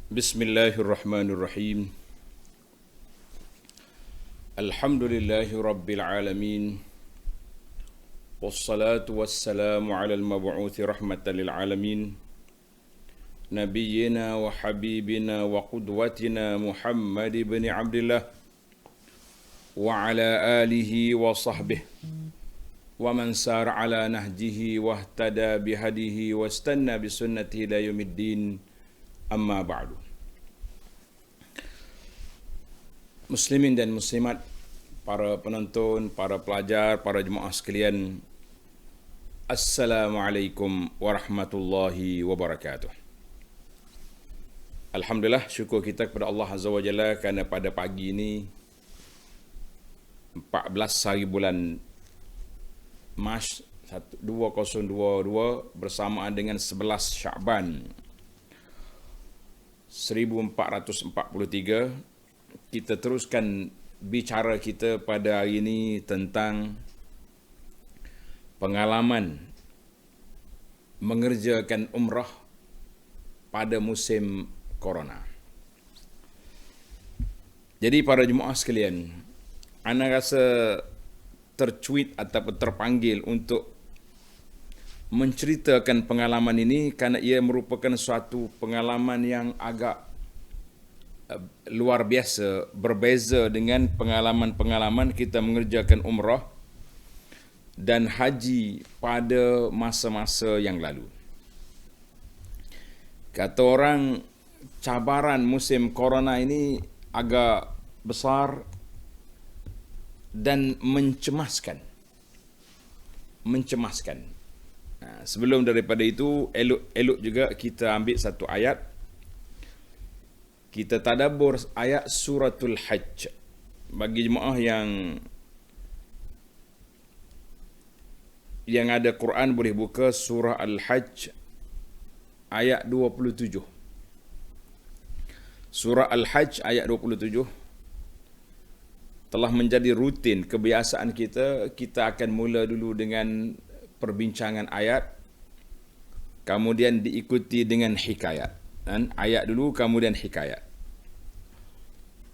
Bismillahirrahmanirrahim. Alhamdulillahi rabbil alamin. Wassalatu wassalamu ala al-mab'uthi rahmatan lil alamin. Nabiyyina wa habibina wa qudwatina Muhammad ibn Abdullah wa ala alihi wa sahbihi wa man sara ala nahjihi wa ihtada bihadihi wa istanna bi sunnatihi ila yaumiddin. Amma ba'du. Muslimin dan muslimat, para penonton, para pelajar, para jemaah sekalian, Assalamualaikum warahmatullahi wabarakatuh. Alhamdulillah, syukur kita kepada Allah Azza wa Jalla kerana pada pagi ini 14 hari bulan Mac 2022 bersamaan dengan 11 Syaban 1443, kita teruskan bicara kita pada hari ini tentang pengalaman mengerjakan umrah pada musim corona. Jadi para jemaah sekalian, ana rasa tercuit ataupun terpanggil untuk menceritakan pengalaman ini kerana ia merupakan suatu pengalaman yang agak luar biasa, berbeza dengan pengalaman-pengalaman kita mengerjakan umrah dan haji pada masa-masa yang lalu. Kata orang, cabaran musim corona ini agak besar dan mencemaskan. Sebelum daripada itu, elok juga kita ambil satu ayat. Kita tadabbur ayat suratul Hajj. Bagi jemaah yang ada Quran, boleh buka surah Al-Hajj ayat 27. Surah Al-Hajj ayat 27 telah menjadi rutin kebiasaan kita. Kita akan mula dulu dengan perbincangan ayat, kemudian diikuti dengan hikayat. Ayat dulu, kemudian hikayat.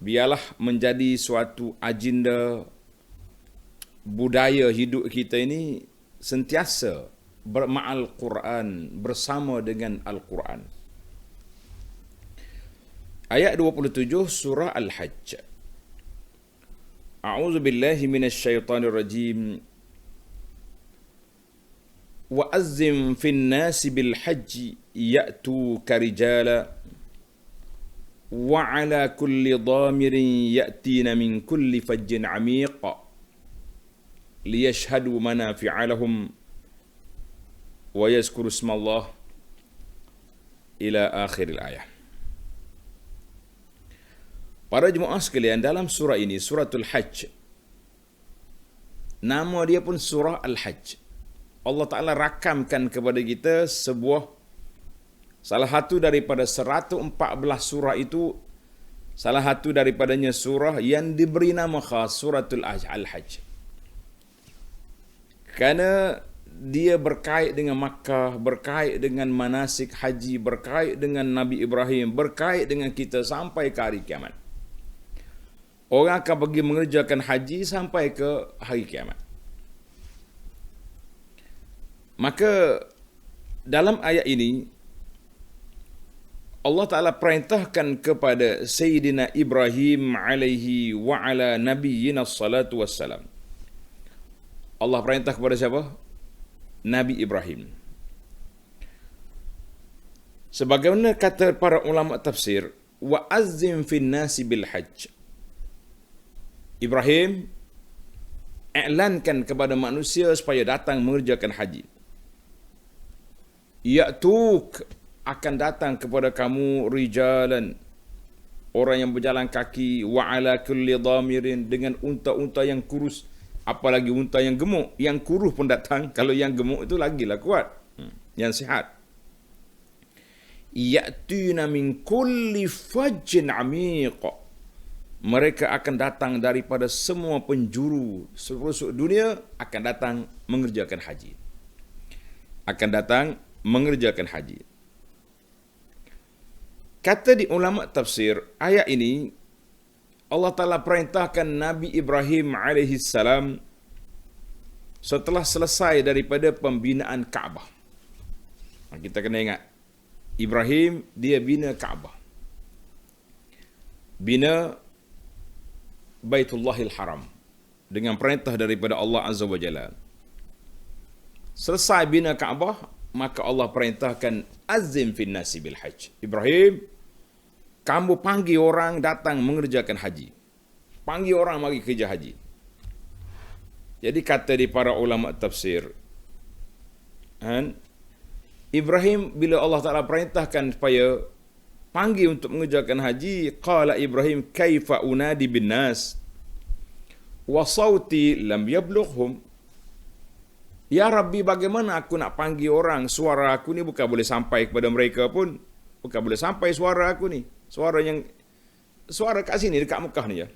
Biarlah menjadi suatu agenda budaya hidup kita ini sentiasa berma'al Quran, bersama dengan Al-Quran. Ayat 27 surah Al-Hajj. A'udzu billahi minasyaitonir rajim. وَأَذِّمْ فِي النَّاسِ بِالْحَجِّ يَأْتُوكَ رِجَالًا وَعَلَى كُلِّ ضَامِرٍ يَأْتِينَ مِنْ كُلِّ فَجٍّ عَمِيقٍ لِيَشْهَدُوا مَنَافِعَ لَهُمْ وَيَذْكُرُوا اسْمَ اللَّهِ إِلَى آخِرِ الآية. Para jemaah sekalian, dalam surah ini, suratul Hajj, nama dia pun surah Al-Hajj. Allah Ta'ala rakamkan kepada kita salah satu daripada 114 surah itu, salah satu daripadanya surah yang diberi nama khas suratul Al-Hajj. Kerana dia berkait dengan Makkah, berkait dengan manasik haji, berkait dengan Nabi Ibrahim, berkait dengan kita sampai ke hari kiamat. Orang akan pergi mengerjakan haji sampai ke hari kiamat. Maka dalam ayat ini Allah Ta'ala perintahkan kepada Sayyidina Ibrahim alaihi wa ala nabiyyina salatu wassalam. Allah perintah kepada siapa? Nabi Ibrahim. Sebagaimana kata para ulama tafsir, wa azzim fin nasi bil hajj. Ibrahim iklankan kepada manusia supaya datang mengerjakan haji. Ya'tuk, akan datang kepada kamu rijalan, orang yang berjalan kaki, wa ala kulli dhamirin, dengan unta-unta yang kurus, apalagi unta yang gemuk. Yang kurus pun datang, kalau yang gemuk itu lagilah kuat, yang sihat. Ya'tuna min kulli fajjin amiq, mereka akan datang daripada semua penjuru seluruh dunia, akan datang mengerjakan haji. Akan datang mengerjakan haji. Kata di ulama tafsir, ayat ini Allah Ta'ala perintahkan Nabi Ibrahim alaihissalam setelah selesai daripada pembinaan Kaabah. Kita kena ingat, Ibrahim dia bina Kaabah, bina Baitullahil Haram dengan perintah daripada Allah Azza wa Jalla. Selesai bina Kaabah, maka Allah perintahkan azim fin nasi bil hajj. Ibrahim, kamu panggil orang datang mengerjakan haji. Panggil orang mari kerja haji. Jadi kata di para ulama tafsir, Ibrahim bila Allah Ta'ala perintahkan supaya panggil untuk mengerjakan haji, qala Ibrahim kaifa unadi bin nas wa sauti lam yablughhum. Ya Rabbi, bagaimana aku nak panggil orang, suara aku ni bukan boleh sampai kepada mereka pun, bukan boleh sampai suara aku ni. Suara kat sini dekat Mekah ni je.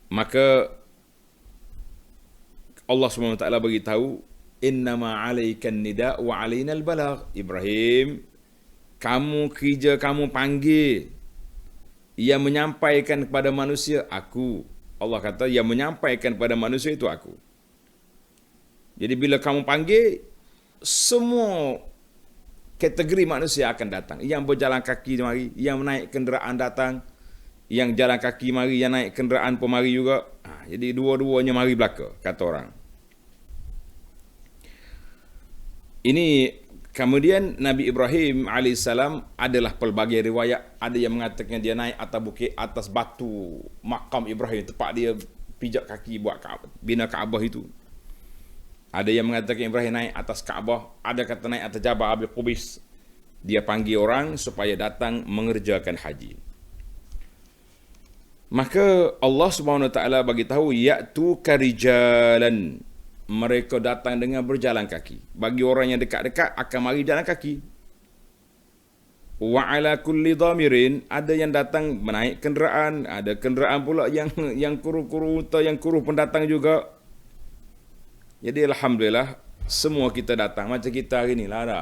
Maka Allah SWT bagi tahu, innama alaikan nida wa alainal balagh. Ibrahim, kamu kerja, kamu panggil, yang menyampaikan kepada manusia aku. Allah kata yang menyampaikan kepada manusia itu aku. Jadi bila kamu panggil, semua kategori manusia akan datang. Yang berjalan kaki mari, yang naik kenderaan datang, yang jalan kaki mari, yang naik kenderaan pun mari juga. Jadi dua-duanya mari belaka, kata orang. Ini kemudian Nabi Ibrahim AS adalah pelbagai riwayat. Ada yang mengatakan dia naik atas bukit, atas batu makam Ibrahim, tempat dia pijak kaki buat bina Kaabah itu. Ada yang mengatakan Ibrahim naik atas Kaabah, ada kata naik atas Jabal Abi Qubais. Dia panggil orang supaya datang mengerjakan haji. Maka Allah Subhanahu Wa Taala bagi tahu, ya'tu karijalan, mereka datang dengan berjalan kaki. Bagi orang yang dekat-dekat akan mari jalan kaki. Wa ala kulli dhamirin, ada yang datang menaik kenderaan, ada kenderaan pula yang kuru-kuru unta, yang kuru pun datang juga. Jadi alhamdulillah semua kita datang macam kita hari ni lah ada.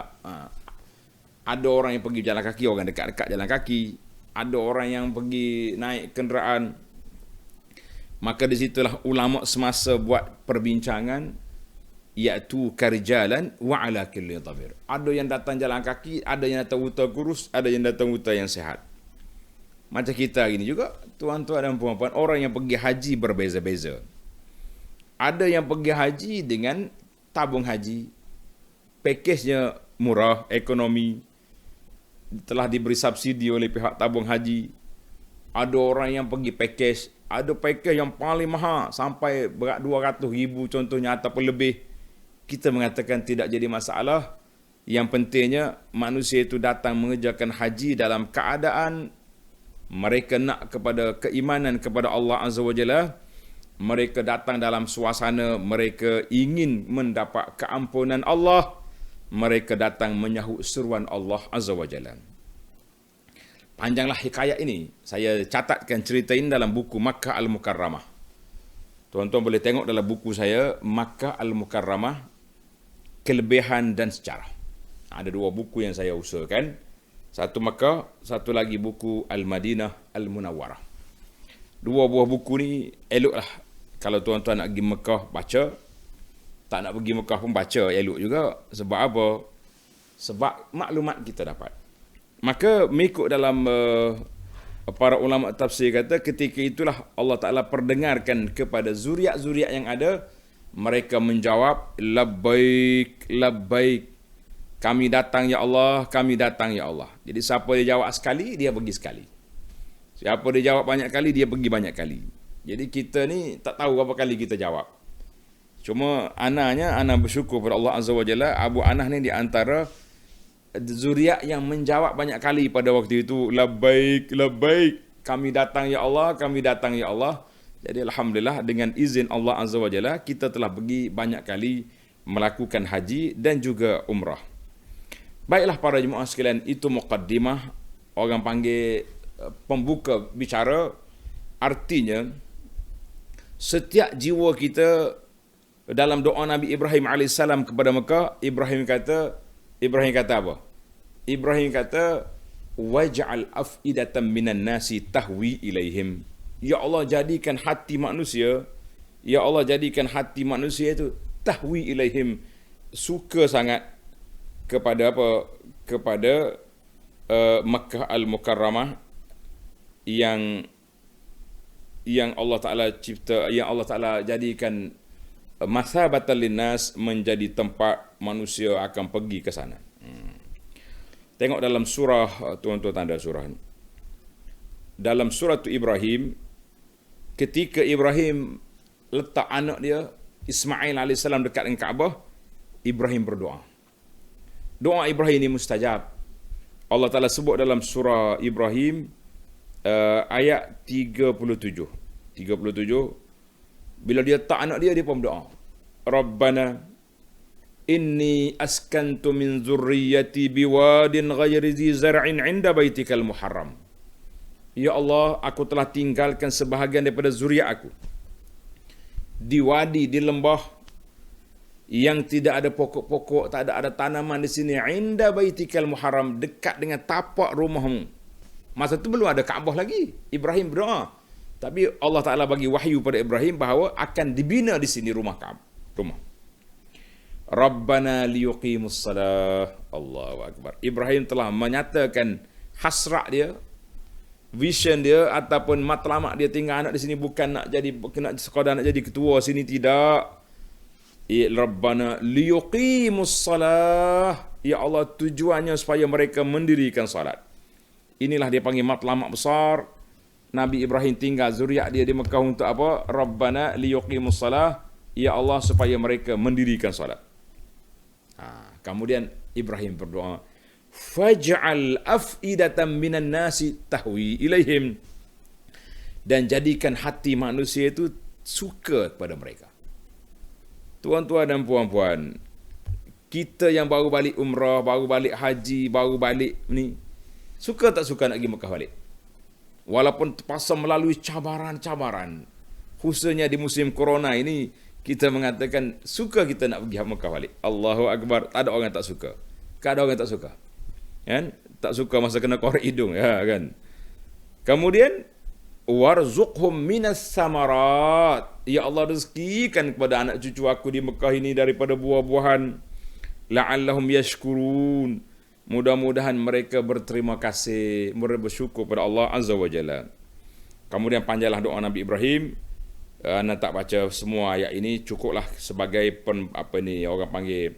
Ada orang yang pergi jalan kaki, orang dekat-dekat jalan kaki. Ada orang yang pergi naik kenderaan. Maka di situlah ulama semasa buat perbincangan, iaitu karijalan wa ala kulli dhamir. Ada yang datang jalan kaki, ada yang datang unta kurus, ada yang datang unta yang sihat. Macam kita hari ni juga, tuan-tuan dan puan-puan, orang yang pergi haji berbeza-beza. Ada yang pergi haji dengan tabung haji, pakejnya murah, ekonomi, telah diberi subsidi oleh pihak tabung haji. Ada orang yang pergi pakej, ada pakej yang paling mahal sampai berat 200,000 contohnya ataupun lebih. Kita mengatakan tidak jadi masalah. Yang pentingnya manusia itu datang mengerjakan haji dalam keadaan mereka nak kepada keimanan kepada Allah Azza wa Jalla. Mereka datang dalam suasana mereka ingin mendapat keampunan Allah. Mereka datang menyahut seruan Allah Azza wa Jalla. Panjanglah hikayat ini. Saya catatkan cerita ini dalam buku Makkah Al-Mukarramah. Tuan-tuan boleh tengok dalam buku saya, Makkah Al-Mukarramah, Kelebihan dan Sejarah. Ada dua buku yang saya usahakan. Satu Makkah, satu lagi buku Al-Madinah Al-Munawwarah. Dua buah buku ni eloklah. Kalau tuan-tuan nak pergi Mekah, baca. Tak nak pergi Mekah pun baca, elok juga. Sebab apa? Sebab maklumat kita dapat. Maka mengikut dalam para ulama tafsir kata, ketika itulah Allah Ta'ala perdengarkan kepada zuriat-zuriat yang ada. Mereka menjawab, labbaik, labbaik. Kami datang ya Allah, kami datang ya Allah. Jadi siapa dia jawab sekali, dia pergi sekali. Siapa dia jawab banyak kali, dia pergi banyak kali. Jadi kita ni tak tahu berapa kali kita jawab. Cuma ana bersyukur pada Allah Azza wa Jalla, Abu Anas ni di antara zuriat yang menjawab banyak kali pada waktu itu, labbaik, labbaik. Kami datang ya Allah, kami datang ya Allah. Jadi alhamdulillah dengan izin Allah Azza wa Jalla, kita telah pergi banyak kali melakukan haji dan juga umrah. Baiklah para jemaah sekalian, itu muqaddimah, orang panggil pembuka bicara. Artinya setiap jiwa kita dalam doa Nabi Ibrahim AS kepada Mekah, Ibrahim kata apa? Ibrahim kata, waj'al af'idatan minan nasi tahwi ilaihim. Ya Allah, jadikan hati manusia, ya Allah, jadikan hati manusia itu tahwi ilaihim, suka sangat kepada apa? Kepada Makkah Al-Mukarramah yang Allah Ta'ala cipta, yang Allah Ta'ala jadikan masabatan linnas, menjadi tempat manusia akan pergi ke sana. Tengok dalam surah, tuan-tuan tanda surah ni. Dalam surah Ibrahim, ketika Ibrahim letak anak dia Ismail AS dekat dengan Kaabah, Ibrahim berdoa. Doa Ibrahim ini mustajab. Allah Ta'ala sebut dalam surah Ibrahim ayat 37. Bila dia tak anak dia pun berdoa. Rabbana inni askantu min zurriyyati biwadin ghairi zi zar'in 'inda baitikal muharram. Ya Allah, aku telah tinggalkan sebahagian daripada zuriat aku di wadi, di lembah yang tidak ada pokok-pokok, tak ada tanaman di sini, 'inda baitikal muharram, dekat dengan tapak rumahmu. Masa tu belum ada Kaabah lagi. Ibrahim berdoa. Tapi Allah Ta'ala bagi wahyu pada Ibrahim bahawa akan dibina di sini rumah Kaabah. Rabbana liyuqimus salah. Allahu Akbar. Ibrahim telah menyatakan hasrat dia, vision dia, ataupun matlamat dia tinggal anak di sini bukan nak jadi, sekadar nak jadi ketua sini, tidak. Rabbana liyuqimus salah. Ya Allah, tujuannya supaya mereka mendirikan salat. Inilah dia panggil matlamat besar. Nabi Ibrahim tinggal zuriat dia di Mekah untuk apa? Rabbana liyuqimus salah. Ya Allah, supaya mereka mendirikan salat. Kemudian Ibrahim berdoa, faj'al af'idatan minan nasi tahwi ilaihim, dan jadikan hati manusia itu suka kepada mereka. Tuan-tuan dan puan-puan, kita yang baru balik umrah, baru balik haji, baru balik ni, suka tak suka nak pergi Mekah balik? Walaupun terpaksa melalui cabaran-cabaran, khususnya di musim corona ini, kita mengatakan suka kita nak pergi Mekah balik. Allahu Akbar. Tak ada orang tak suka. Tak ada orang tak suka. Kan? Tak suka masa kena korek hidung, ya kan? Kemudian warzuqhum minas samarat. Ya Allah, rezekikan kepada anak cucu aku di Mekah ini daripada buah-buahan. La'allahum yashkurun. Mudah-mudahan mereka berterima kasih, mereka bersyukur pada Allah Azza wa Jalla. Kemudian panjanglah doa Nabi Ibrahim. Anda tak baca semua ayat ini, cukuplah sebagai orang panggil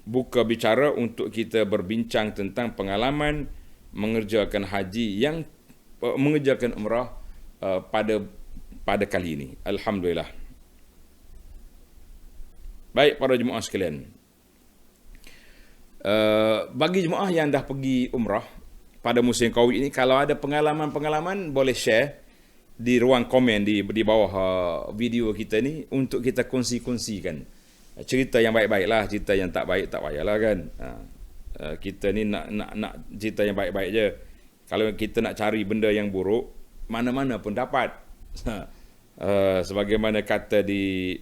buka bicara untuk kita berbincang tentang pengalaman mengerjakan haji yang mengerjakan umrah pada kali ini. Alhamdulillah. Baik para jemaah sekalian, bagi jemaah yang dah pergi umrah pada musim Covid ini, kalau ada pengalaman-pengalaman boleh share di ruang komen di bawah video kita ni, untuk kita kongsi-kongsikan cerita yang baik-baik lah. Cerita yang tak baik tak payahlah kan. Kita ni nak cerita yang baik-baik je. Kalau kita nak cari benda yang buruk, mana-mana pun dapat. Sebagaimana kata di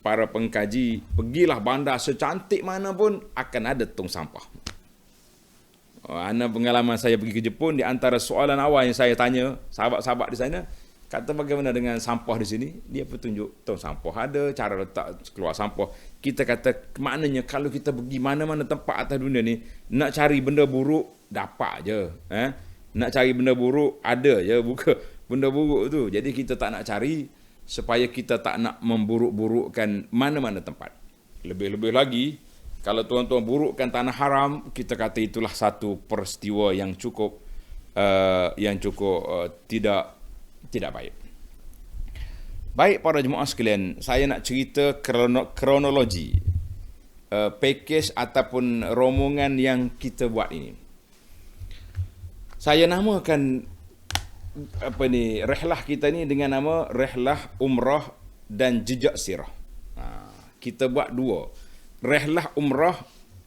para pengkaji, pergilah bandar secantik mana pun akan ada tong sampah. Pengalaman saya pergi ke Jepun, di antara soalan awal yang saya tanya sahabat-sahabat di sana, kata bagaimana dengan sampah di sini? Dia petunjuk tong sampah ada, cara letak keluar sampah. Kita kata, maknanya kalau kita pergi mana-mana tempat atas dunia ni, nak cari benda buruk dapat je. Nak cari benda buruk ada je, bukan benda buruk tu. Jadi kita tak nak cari supaya kita tak nak memburuk-burukkan mana-mana tempat. Lebih-lebih lagi, kalau tuan-tuan burukkan tanah haram, kita kata itulah satu peristiwa yang cukup tidak baik. Baik para jemaah sekalian, saya nak cerita kronologi package ataupun rombongan yang kita buat ini. Saya namakan rehlah kita ni dengan nama rehlah umrah dan jejak sirah. Kita buat dua, rehlah umrah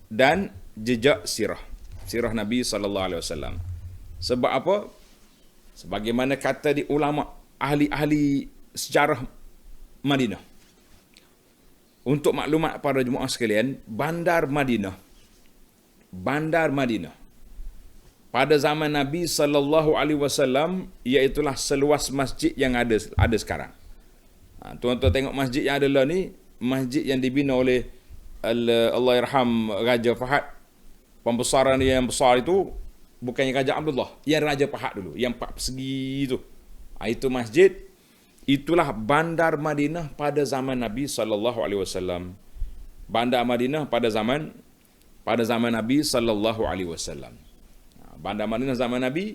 dan jejak sirah Nabi SAW. Sebab apa? Sebagaimana kata di ulama ahli-ahli sejarah Madinah, Untuk maklumat para jemaah sekalian, Bandar Madinah pada zaman Nabi sallallahu alaihi wasallam iaitulah seluas masjid yang ada sekarang. Tuan-tuan tengok masjid yang ada lah ni, masjid yang dibina oleh Allahyarham Raja Fahad. Pembesaran yang besar itu bukannya Raja Abdullah, yang Raja Fahad dulu, yang 4 persegi itu. Itu masjid, itulah Bandar Madinah pada zaman Nabi sallallahu alaihi wasallam. Bandar Madinah pada zaman Nabi sallallahu alaihi wasallam. Bandar Madinah zaman Nabi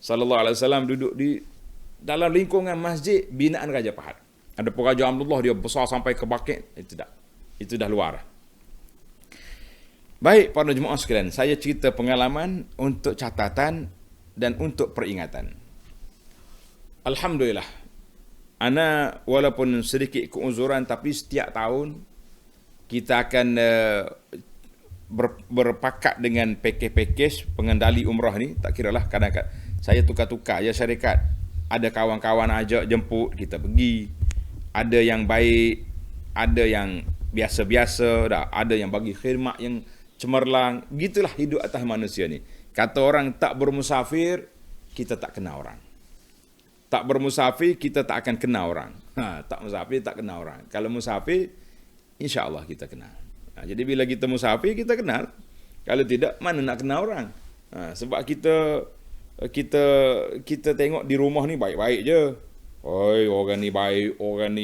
sallallahu alaihi wasallam duduk di dalam lingkungan masjid binaan Raja Fahad. Ada pun Raja Abdullah, dia besar sampai ke Baqi', itu dah luar. Baik para jemaah sekalian, saya cerita pengalaman untuk catatan dan untuk peringatan. Alhamdulillah, ana walaupun sedikit keuzuran, tapi setiap tahun kita akan berpakat dengan pakej-pakej pengendali umrah ni. Tak kira lah, kadang-kadang saya tukar-tukar ya syarikat. Ada kawan-kawan ajak jemput, kita pergi. Ada yang baik, ada yang biasa-biasa, ada yang bagi khidmat yang cemerlang. Gitulah hidup atas manusia ni. Kata orang, tak bermusafir, kita tak kenal orang. Tak bermusafir, kita tak akan kenal orang. Tak musafir, tak kenal orang. Kalau musafir, insya-Allah kita kenal. Jadi bila kita musafir, kita kenal. Kalau tidak, mana nak kenal orang? Sebab kita tengok di rumah ni baik-baik je. Oi, orang ni baik, orang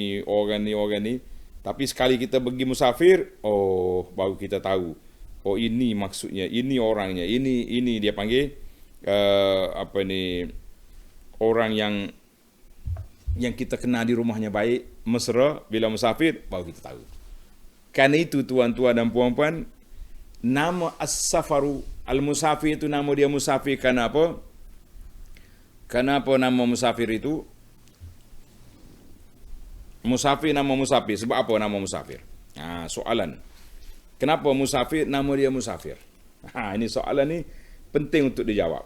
ni. Tapi sekali kita pergi musafir, baru kita tahu. Oh, ini maksudnya, ini orangnya, ini dia panggil orang yang kita kenal di rumahnya baik, mesra. Bila musafir baru kita tahu. Karena itu tuan-tuan dan puan-puan, nama as-safaru, al-musafir itu nama dia musafir. Kenapa? Kenapa nama musafir itu? Musafir, nama musafir. Sebab apa nama musafir? Soalan. Kenapa musafir nama dia musafir? Ini soalan ni penting untuk dijawab.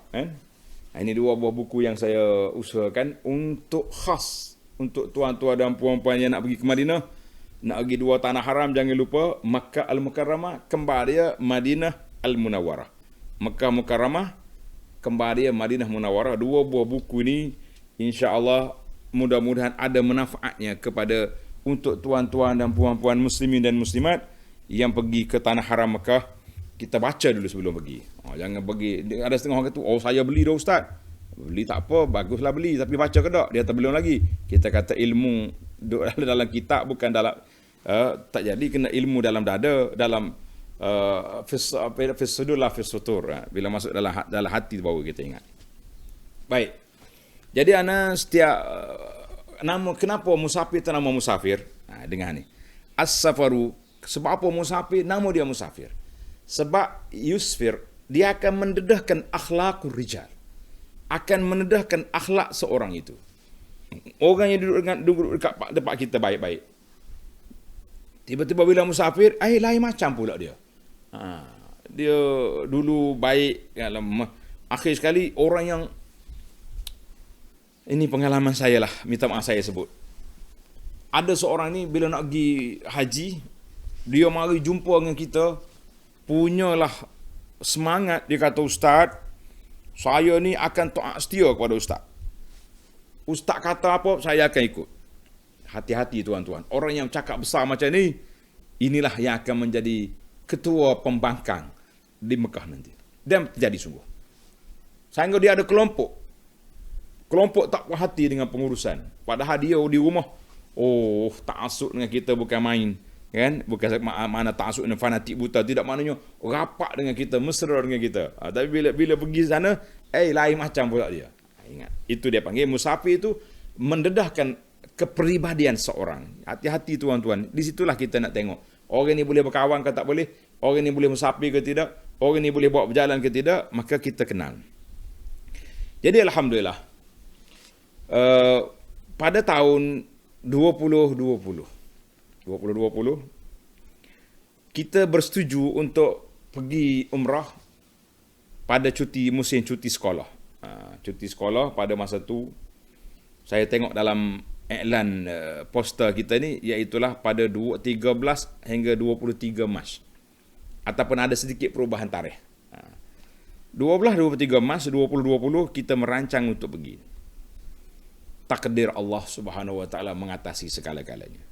Ini 2 buah buku yang saya usahakan untuk khas untuk tuan-tuan dan puan-puan yang nak pergi ke Madinah, nak pergi 2 tanah haram. Jangan lupa Makkah Al-Mukarramah, kembar dia Madinah Al-Munawwarah. Makkah Mukarramah, kembar dia Madinah Munawwarah. 2 buah buku ni insya-Allah mudah-mudahan ada manfaatnya kepada untuk tuan-tuan dan puan-puan muslimin dan muslimat yang pergi ke tanah haram Mekah. Kita baca dulu sebelum pergi. Jangan pergi, ada setengah orang kata, saya beli dah ustaz. Beli tak apa, baguslah beli, tapi baca ke tak? Dia tak belum lagi. Kita kata ilmu dalam kitab, bukan dalam tak jadi, kena ilmu dalam dada, dalam fisudullah fisutur. Bila masuk dalam hati baru kita ingat. Baik. Jadi ana setiap nama, kenapa musafir itu nama musafir? Dengar ni. As-safaru, sebab apa musafir? Nama dia musafir. Sebab yusfir, dia akan mendedahkan akhlaqur rijal. Akan mendedahkan akhlak seorang itu. Orang yang duduk dekat tempat kita baik-baik. Tiba-tiba bila musafir, lain macam pula dia. Dia dulu baik, akhir sekali orang yang, ini pengalaman saya lah, minta maaf saya sebut. Ada seorang ni bila nak pergi haji, dia mari jumpa dengan kita, punyalah semangat. Dia kata, ustaz, saya ni akan taat setia kepada ustaz. Ustaz kata apa, saya akan ikut. Hati-hati tuan-tuan. Orang yang cakap besar macam ni, inilah yang akan menjadi ketua pembangkang di Mekah nanti. Dan terjadi sungguh. Sehingga dia ada kelompok tak puas hati dengan pengurusan. Padahal dia di rumah, ta'asuk dengan kita bukan main. Kan? Bukan mana ta'asuk dengan fanatik buta. Tidak maknanya rapat dengan kita, mesra dengan kita. Tapi bila pergi sana, lain macam pula dia. Ingat, itu dia panggil musafir, itu mendedahkan kepribadian seorang. Hati-hati tuan-tuan. Di situlah kita nak tengok. Orang ni boleh berkawan ke tak boleh? Orang ni boleh musafir ke tidak? Orang ni boleh bawa berjalan ke tidak? Maka kita kenal. Jadi alhamdulillah. Pada tahun 2020, kita bersetuju untuk pergi umrah pada musim cuti sekolah. Cuti sekolah pada masa tu, saya tengok dalam iklan poster kita ni, iaitulah pada 13 hingga 23 Mac. Ataupun ada sedikit perubahan tarikh. 12-23 Mac 2020 kita merancang untuk pergi. Takdir Allah Subhanahu Wa Taala mengatasi segala-galanya.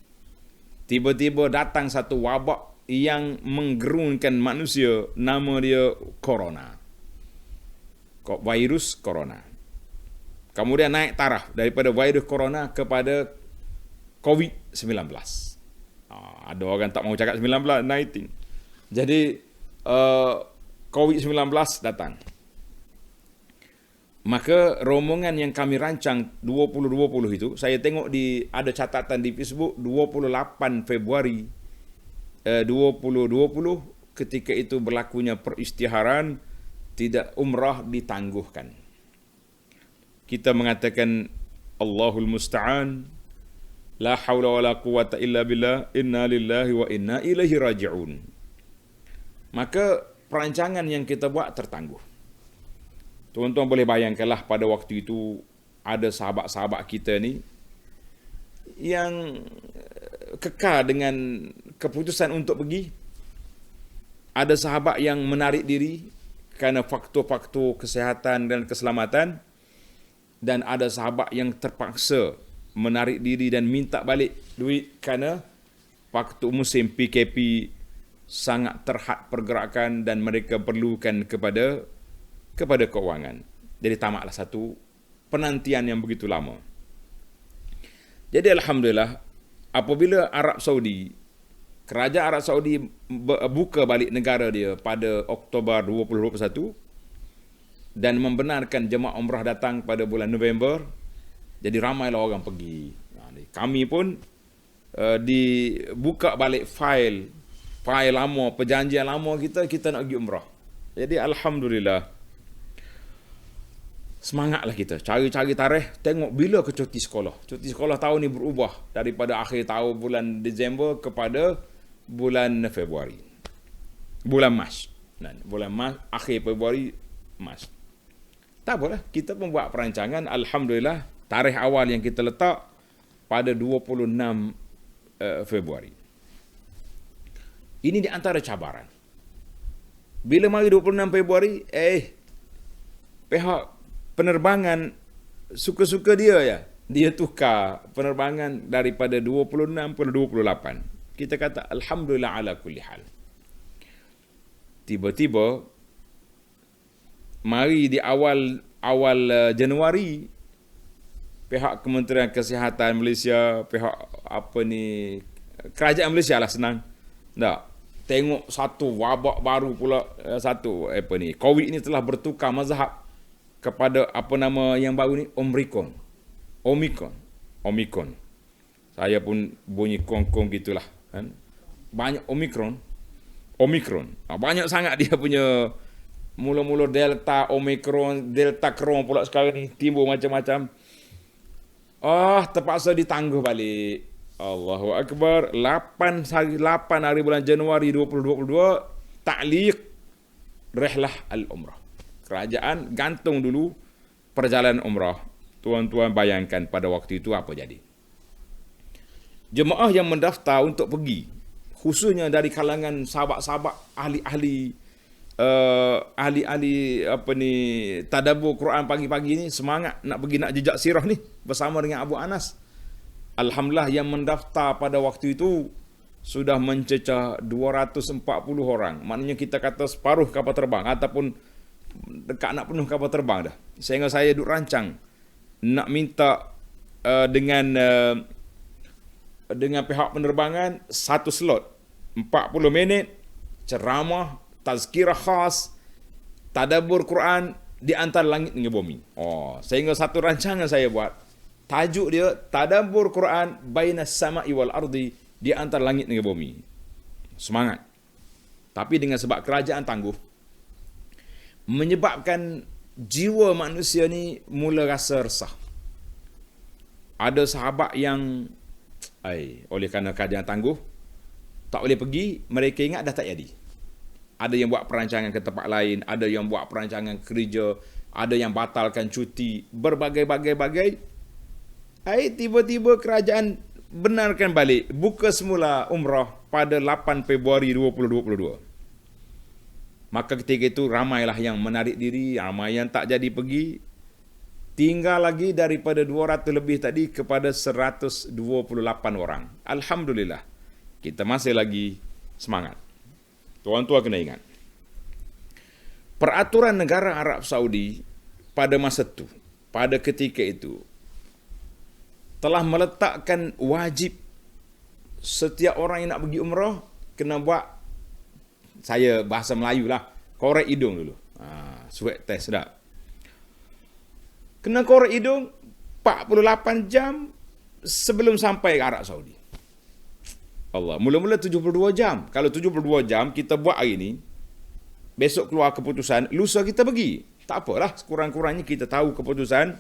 Tiba-tiba datang satu wabak yang menggerunkan manusia, nama dia Corona. Virus Corona. Kemudian naik taraf daripada virus Corona kepada COVID-19. Ada orang tak mau cakap 19. Jadi COVID-19 datang. Maka rombongan yang kami rancang 2020 itu, saya tengok ada catatan di Facebook 28 Februari 2020 ketika itu berlakunya peristiharan tidak umrah ditangguhkan. Kita mengatakan Allahul Musta'an, la haula wala quwata illa billah, inna lillahi wa inna ilaihi raji'un. Maka perancangan yang kita buat tertangguh. Tuan-tuan boleh bayangkanlah pada waktu itu ada sahabat-sahabat kita ni yang kekal dengan keputusan untuk pergi. Ada sahabat yang menarik diri kerana faktor-faktor kesihatan dan keselamatan, dan ada sahabat yang terpaksa menarik diri dan minta balik duit kerana waktu musim PKP sangat terhad pergerakan dan mereka perlukan kepada keuangan. Jadi tamaklah satu penantian yang begitu lama. Jadi alhamdulillah, apabila Kerajaan Arab Saudi buka balik negara dia pada Oktober 2021 dan membenarkan jemaah umrah datang pada bulan November, jadi ramailah orang pergi. Kami pun dibuka balik fail lama, perjanjian lama kita nak pergi umrah. Jadi alhamdulillah, semangatlah kita cari-cari tarikh, tengok bila ke cuti sekolah. Cuti sekolah tahun ni berubah daripada akhir tahun bulan Disember kepada bulan Februari. Bulan Mac. Bulan Mac, akhir Februari, Mac. Tak apalah, kita pun buat perancangan. Alhamdulillah, tarikh awal yang kita letak pada 26 Februari. Ini di antara cabaran. Bila mari 26 Februari, pihak penerbangan suka-suka dia ya. Dia tukar penerbangan daripada 26 ke 28. Kita kata alhamdulillah ala kulli hal. Tiba-tiba mari di awal Januari, pihak Kementerian Kesihatan Malaysia, pihak kerajaan Malaysia lah senang. Tengok satu wabak baru pula, COVID ni telah bertukar mazhab kepada yang baru ni, Omicron. Saya pun bunyi kong-kong gitulah kan. Banyak Omicron. Banyak sangat dia punya. Mula-mula Delta, Omicron, Delta Cron pula sekarang ni timbul macam-macam. Terpaksa ditangguh balik. Allahu Akbar. 8 hari bulan Januari 2022, ta'liq rihlah al-umrah. Kerajaan gantung dulu perjalanan umrah. Tuan-tuan bayangkan pada waktu itu apa jadi. Jemaah yang mendaftar untuk pergi, khususnya dari kalangan sahabat-sahabat ahli-ahli tadabbur Quran pagi-pagi ni, semangat nak pergi nak jejak sirah ni bersama dengan Abu Anas. Alhamdulillah, yang mendaftar pada waktu itu sudah mencecah 240 orang. Maknanya kita kata separuh kapal terbang ataupun dekat nak penuh kapal terbang dah. Sehingga saya duk rancang nak minta dengan pihak penerbangan satu slot 40 minit ceramah, tazkirah khas, tadabbur Quran di antara langit dengan bumi. Sehingga satu rancangan saya buat, tajuk dia tadabbur Quran bainas sama'i wal ardi, di antara langit dengan bumi. Semangat. Tapi dengan sebab kerajaan tangguh, menyebabkan jiwa manusia ni mula rasa resah. Ada sahabat yang oleh kerana kerajaan tangguh tak boleh pergi, mereka ingat dah tak jadi. Ada yang buat perancangan ke tempat lain, ada yang buat perancangan kerja, ada yang batalkan cuti, berbagai-bagai. Tiba-tiba kerajaan benarkan balik, buka semula umrah pada 8 Februari 2022. Maka ketika itu ramailah yang menarik diri, ramai yang tak jadi pergi. Tinggal lagi daripada 200 lebih tadi kepada 128 orang. Alhamdulillah, kita masih lagi semangat. Tuan-tuan kena ingat, peraturan negara Arab Saudi pada masa itu, pada ketika itu, telah meletakkan wajib setiap orang yang nak pergi umrah kena buat, saya bahasa Melayu lah, korek hidung dulu. Swab test dah. Kena korek hidung 48 jam sebelum sampai ke Arab Saudi. Allah, mula-mula 72 jam. Kalau 72 jam kita buat hari ni, besok keluar keputusan, lusa kita pergi. Tak apalah, sekurang-kurangnya kita tahu keputusan,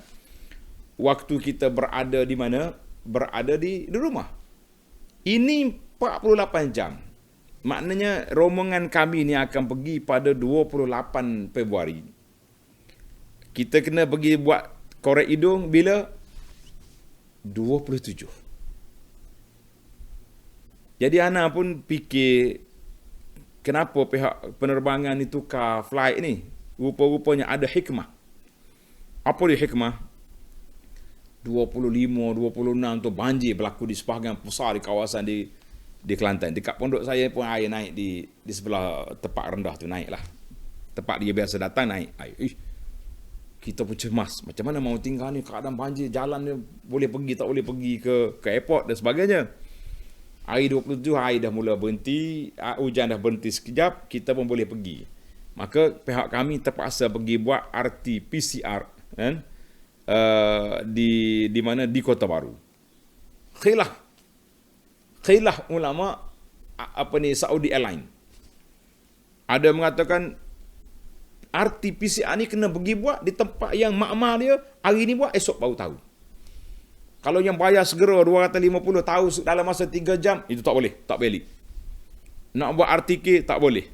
waktu kita berada di mana? Berada di rumah. Ini 48 jam. Maknanya rombongan kami ni akan pergi pada 28 Februari. Kita kena pergi buat korek hidung bila? 27. Jadi ana pun fikir, kenapa pihak penerbangan ni tukar flight ni? Rupa-rupanya ada hikmah. Apa dia hikmah? 25, 26 tu banjir berlaku di sebahagian besar di kawasan di Kelantan. Dekat pondok saya pun air naik di sebelah tempat rendah tu, naik lah. Tempat dia biasa datang naik air. Kita pun cemas. Macam mana mau tinggal ni, keadaan banjir, jalan ni boleh pergi, tak boleh pergi ke airport dan sebagainya. Hari 27 air dah mula berhenti, hujan dah berhenti sekejap, kita pun boleh pergi. Maka pihak kami terpaksa pergi buat RT-PCR kan? Di mana? Di Kota Baru. Khilaf ulama Saudi Airline. Ada mengatakan RT-PCR ni kena pergi buat di tempat yang makmal dia, hari ni buat, esok baru tahu. Kalau yang bayar segera 250 tahu dalam masa 3 jam, itu tak boleh, tak balik. Nak buat RTK tak boleh.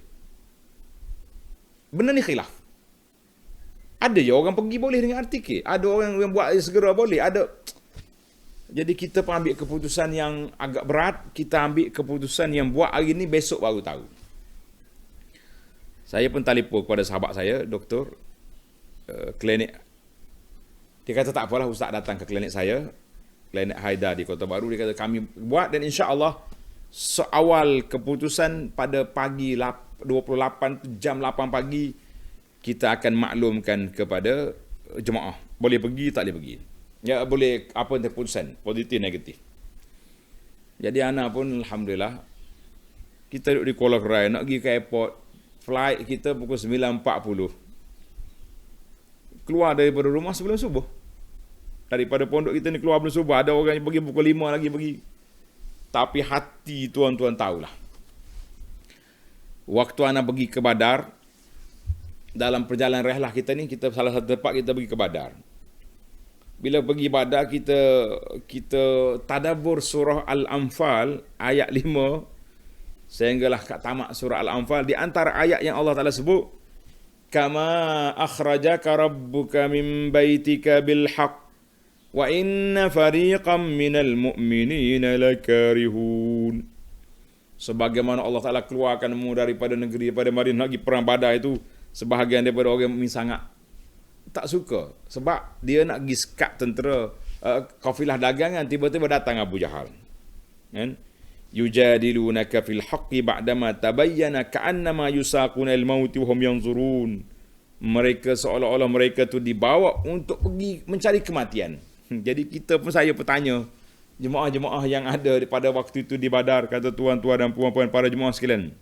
Benda ni khilaf. Ada je orang pergi boleh dengan RTK, ada orang yang buat segera boleh, ada. Jadi kita pun ambil keputusan yang agak berat, kita ambil keputusan yang buat hari ni, besok baru tahu. Saya pun telefon kepada sahabat saya, doktor klinik. Dia kata tak apalah, ustaz datang ke klinik saya, klinik Haidar di Kota Baru. Dia kata kami buat dan insya-Allah seawal keputusan pada pagi 28 jam 8 pagi kita akan maklumkan kepada jemaah boleh pergi tak boleh pergi. Ya, boleh apa keputusan, positif negatif. Jadi ana pun alhamdulillah kita duduk di Kuala Kerai nak pergi ke airport. Flight kita pukul 9.40. Keluar daripada rumah sebelum subuh. Daripada pondok kita ni keluar sebelum subuh. Ada orang yang pergi pukul 5 lagi pergi. Tapi hati tuan-tuan tahulah. Waktu ana pergi ke Badar, dalam perjalanan rehlah kita ni, kita salah satu tempat kita pergi ke Badar. Bila pergi Badar, kita tadabbur surah Al-Anfal ayat 5 sehinggalah kat tamat surah Al-Anfal. Di antara ayat yang Allah Ta'ala sebut, kama akhrajaka rabbuka min baitika bil haqq wa inna fariqam minal mu'minina lakarihun. Sebagaimana Allah Ta'ala keluarkanmu daripada negeri, daripada Madinah, pergi perang Badar itu, sebahagian daripada orang mukmin sangat tak suka. Sebab dia nak pergi sekat tentera, kafilah dagangan, tiba-tiba datang Abu Jahal. Kan? Yujadilunaka fil haqqi ba'dama tabayyana ka'annama yusaquna al-maut wa hum yanzurun. Mereka seolah-olah mereka tu dibawa untuk pergi mencari kematian. Jadi kita pun, saya bertanya jemaah-jemaah yang ada pada waktu itu di Badar, kata tuan-tuan dan puan-puan para jemaah sekalian,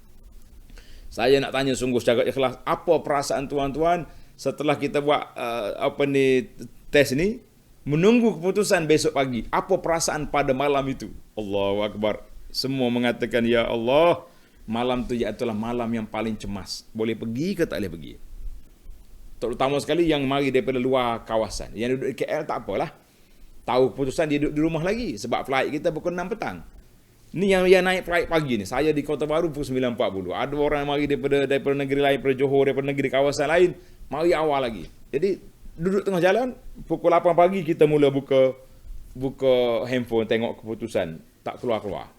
saya nak tanya sungguh secara ikhlas, apa perasaan tuan-tuan setelah kita buat tes ni, menunggu keputusan besok pagi? Apa perasaan pada malam itu? Allahu Akbar. Semua mengatakan, ya Allah, malam tu ialah malam yang paling cemas. Boleh pergi ke tak boleh pergi? Terutama sekali yang mari daripada luar kawasan. Yang duduk di KL tak apalah, tahu keputusan, dia duduk di rumah lagi. Sebab flight kita pukul 6 petang. Ni yang naik flight pagi ni. Saya di Kota Baru pukul 9.40. Ada orang mari daripada negeri lain, daripada Johor, daripada negeri kawasan lain, mari awal lagi. Jadi duduk tengah jalan, pukul 8 pagi kita mula buka buka handphone tengok keputusan, tak keluar-keluar.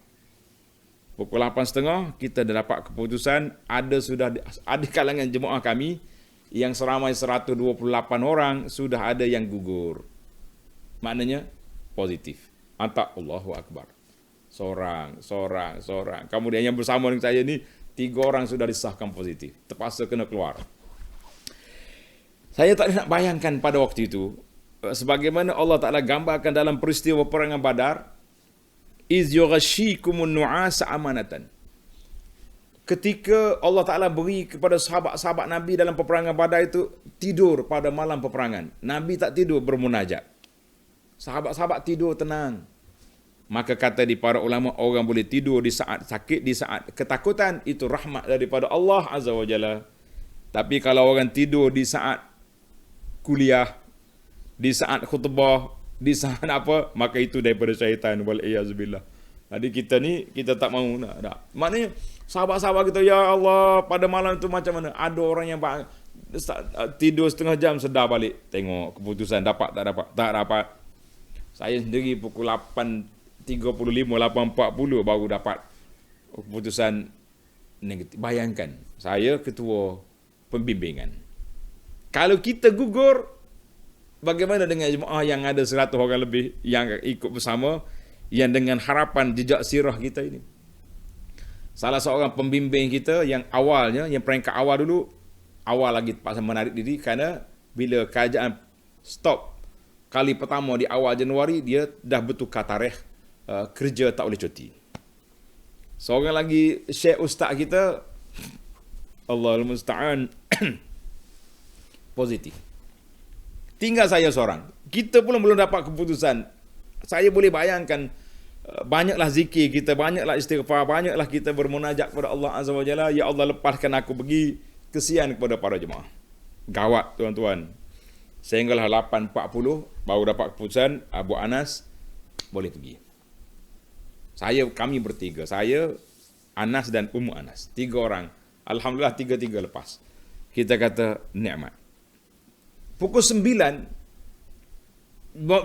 Pukul 8.30 kita dah dapat keputusan, ada kalangan jemaah kami yang seramai 128 orang sudah ada yang gugur. Maknanya positif. Antak Allahu Akbar. Seorang. Kemudian yang bersama dengan saya ni 3 orang sudah disahkan positif. Terpaksa kena keluar. Saya tak nak bayangkan pada waktu itu sebagaimana Allah Ta'ala gambarkan dalam peristiwa perangan Badar, iz yughashikumun nu'asa amanatan. Ketika Allah Ta'ala beri kepada sahabat-sahabat Nabi dalam peperangan Badar itu tidur pada malam peperangan. Nabi tak tidur bermunajat. Sahabat-sahabat tidur tenang. Maka kata di para ulama, orang boleh tidur di saat sakit, di saat ketakutan, itu rahmat daripada Allah Azza wa Jalla. Tapi kalau orang tidur di saat kuliah, di saat khutbah, di saat apa, maka itu daripada syaitan. Wal'iyazubillah. Jadi kita tak mahu nak. Maknanya sahabat-sahabat kita, ya Allah, pada malam itu macam mana? Ada orang yang tidur setengah jam sedar balik. Tengok keputusan dapat tak dapat. Tak dapat. Saya sendiri pukul 8.35, 8.40 baru dapat keputusan negatif. Bayangkan, saya ketua pembimbingan. Kalau kita gugur, bagaimana dengan jemaah yang ada 100 orang lebih yang ikut bersama, yang dengan harapan jejak sirah kita ini? Salah seorang pembimbing kita yang awalnya, yang peringkat awal dulu, awal lagi terpaksa menarik diri kerana bila kerajaan stop kali pertama di awal Januari, dia dah bertukar tarikh kerja tak boleh cuti. Seorang lagi Syekh Ustaz kita, Allahul Musta'an, positif. Tinggal saya seorang. Kita pun belum dapat keputusan. Saya boleh bayangkan, banyaklah zikir kita, banyaklah istighfar, banyaklah kita bermunajat kepada Allah Azza wa Jalla. Ya Allah, lepaskan aku pergi. Kesian kepada para jemaah. Gawat tuan-tuan. Sehinggalah 8.40 baru dapat keputusan Abu Anas boleh pergi. Kami bertiga. Saya, Anas dan Ummu Anas. 3 orang. Alhamdulillah 3-3 lepas. Kita kata nikmat. Pukul 9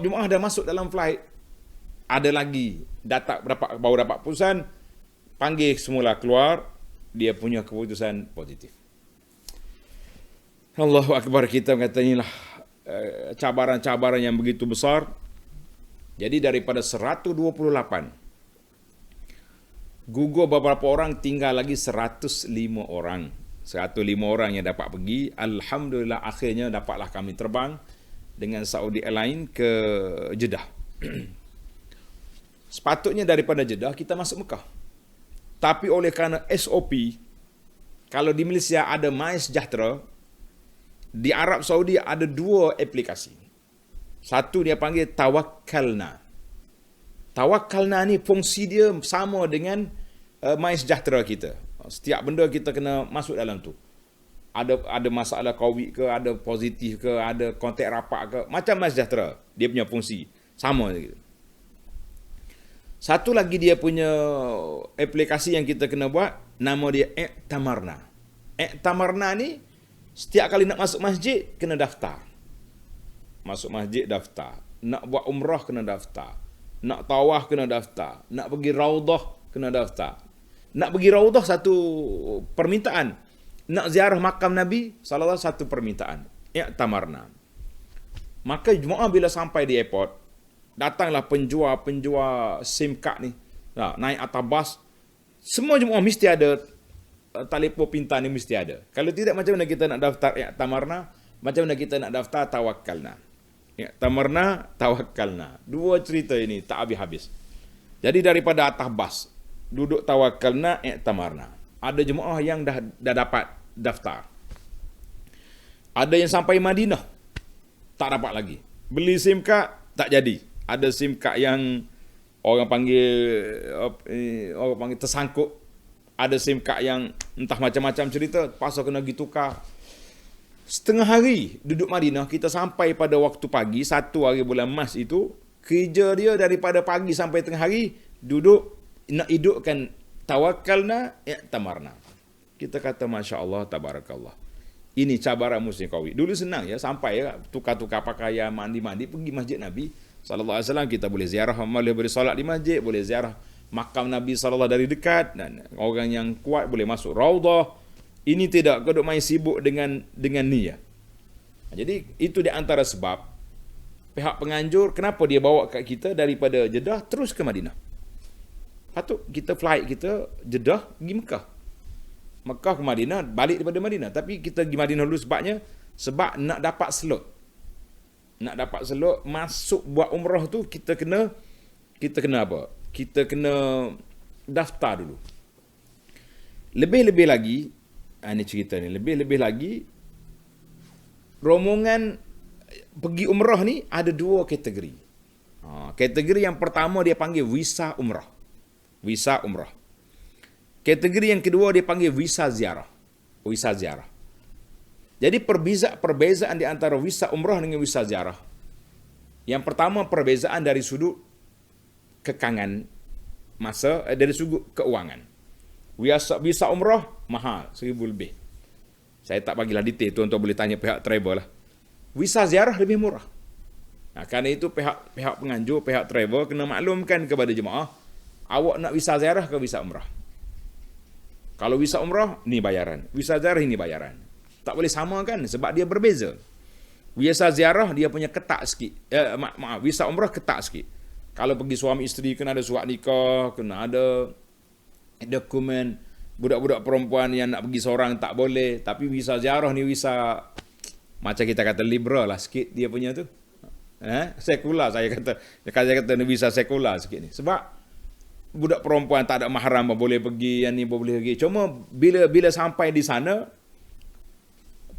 jemaah dah masuk dalam flight. Ada lagi baru dapat keputusan, panggil semula keluar, dia punya keputusan positif. Allahu Akbar, kita kata inilah cabaran-cabaran yang begitu besar. Jadi daripada 128 gugur beberapa orang, tinggal lagi 105 orang. 105 orang yang dapat pergi. Alhamdulillah akhirnya dapatlah kami terbang dengan Saudi Airlines ke Jeddah. Sepatutnya daripada Jeddah kita masuk Mekah. Tapi oleh kerana SOP, kalau di Malaysia ada MySejahtera, di Arab Saudi ada 2 aplikasi. Satu dia panggil Tawakkalna. Tawakkalna ni fungsi dia sama dengan MySejahtera kita. Setiap benda kita kena masuk dalam tu. Ada masalah COVID ke, ada positif ke, ada kontak rapat ke, macam MySejahtera. Dia punya fungsi sama gitu. Satu lagi dia punya aplikasi yang kita kena buat, nama dia I'tamarna. I'tamarna ni setiap kali nak masuk masjid kena daftar. Masuk masjid daftar. Nak buat umrah kena daftar. Nak tawaf kena daftar. Nak pergi raudah kena daftar. Nak pergi raudah satu permintaan. Nak ziarah makam Nabi sallallahu satu permintaan. I'tamarna. Maka jemaah bila sampai di airport, datanglah penjual SIM card ni. Naik atas bas. Semua jemaah mesti ada telefon pintar ni, mesti ada. Kalau tidak, macam mana kita nak daftar I'tamarna? Macam mana kita nak daftar Tawakkalna? I'tamarna, Tawakkalna. 2 cerita ini tak habis-habis. Jadi daripada atas bas, duduk Tawakkalna, I'tamarna. Ada jemaah yang dah dapat daftar. Ada yang sampai Madinah, tak dapat lagi. Beli SIM card, tak jadi. Ada SIM card yang orang panggil tersangkut. Ada SIM card yang entah macam-macam cerita, pasal kena pergi tukar. Setengah hari duduk Madinah, kita sampai pada waktu pagi, 1 hari bulan Mas itu, kerja dia daripada pagi sampai tengah hari, duduk nak hidupkan Tawakkalna, I'tamarna. Kita kata Masya Allah, Tabarakallah. Ini cabaran musim Qawi. Dulu senang ya, sampai ya, tukar-tukar pakaian, mandi-mandi, pergi masjid Nabi sallallahu alaihi wasallam, kita boleh ziarah, boleh solat di masjid, boleh ziarah makam Nabi sallallahu dari dekat, dan orang yang kuat boleh masuk Raudhah. Ini tidak duk main sibuk dengan ni ya. Jadi itu di antara sebab pihak penganjur kenapa dia bawa kat kita daripada Jeddah terus ke Madinah. Patut kita flight kita Jeddah pergi Mekah. Mekah ke Madinah, balik daripada Madinah. Tapi kita pergi Madinah dulu sebab nak dapat slot. Nak dapat slot masuk buat umrah tu kita kena apa? Kita kena daftar dulu. Lebih-lebih lagi, ini cerita ni, lebih-lebih lagi rombongan pergi umrah ni ada dua kategori. Kategori yang pertama dia panggil visa umrah. Visa umrah. Kategori yang kedua dia panggil visa ziarah. Visa ziarah. Jadi perbezaan di antara visa umrah dengan visa ziarah. Yang pertama, perbezaan dari sudut kekangan masa, dari sudut keuangan. Visa umrah mahal, 1,000 lebih. Saya tak bagilah detail, tuan-tuan boleh tanya pihak travel lah. Visa ziarah lebih murah. Kerana itu pihak penganjur, pihak travel kena maklumkan kepada jemaah, awak nak visa ziarah ke visa umrah? Kalau visa umrah, ni bayaran. Visa ziarah, ini bayaran. Tak boleh samakan sebab dia berbeza. Visa ziarah dia punya ketat sikit. Visa umrah ketat sikit. Kalau pergi suami isteri kena ada surat nikah, kena ada dokumen. Budak-budak perempuan yang nak pergi seorang tak boleh. Tapi visa ziarah ni visa macam kita kata liberal lah sikit dia punya tu. Sekular saya kata ni visa sekular sikit ni. Sebab budak perempuan tak ada mahram boleh pergi, yang ni boleh pergi. Cuma bila sampai di sana,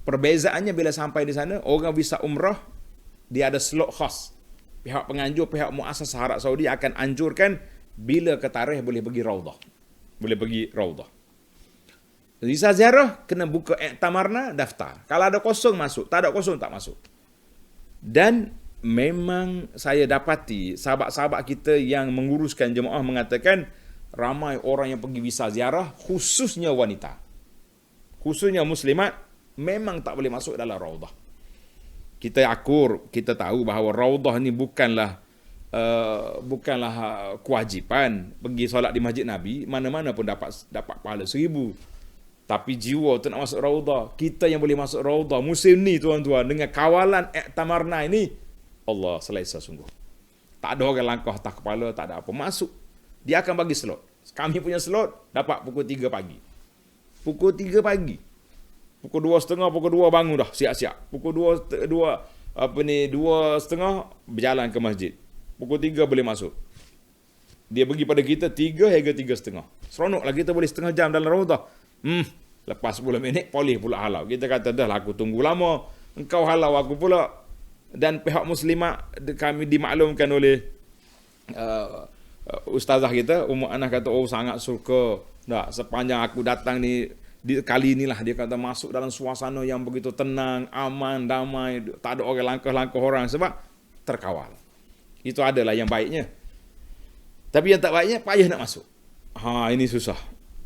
perbezaannya bila sampai di sana, orang visa umrah dia ada slot khas. Pihak penganjur, pihak muasasah Arab Saudi akan anjurkan bila ke tarikh boleh pergi Raudhah. Boleh pergi Raudhah. Visa ziarah kena buka iktamarna, daftar. Kalau ada kosong masuk, tak ada kosong tak masuk. Dan memang saya dapati sahabat-sahabat kita yang menguruskan jemaah mengatakan ramai orang yang pergi visa ziarah, khususnya wanita, khususnya muslimat, memang tak boleh masuk dalam Raudhah. Kita tahu bahawa Raudhah ni bukanlah kewajipan. Pergi solat di Masjid Nabi, mana-mana pun dapat pahala 1,000. Tapi jiwa tu nak masuk Raudhah. Kita yang boleh masuk Raudhah musim ni tuan-tuan, dengan kawalan iktamarna ini, Allah selesa sungguh. Tak ada orang langkah atas kepala, tak ada apa. Masuk. Dia akan bagi slot. Kami punya slot dapat pukul 3 pagi. Pukul 3 pagi. Pukul 2.30, pukul 2 bangun dah, siap-siap. Pukul 2.30 berjalan ke masjid. Pukul 3 boleh masuk. Dia bagi pada kita 3 hingga 3.30. Seronoklah kita boleh setengah jam dalam Raudhah. Lepas 10 minit boleh pula halau. Kita kata dah lah, aku tunggu lama, engkau halau aku pula. Dan pihak muslimat kami dimaklumkan oleh ustazah kita Ummu Anah, kata sangat suka dah sepanjang aku datang ni kali inilah, dia kata masuk dalam suasana yang begitu tenang, aman, damai, tak ada orang langkah-langkah orang sebab terkawal. Itu adalah yang baiknya. Tapi yang tak baiknya payah nak masuk. Ini susah.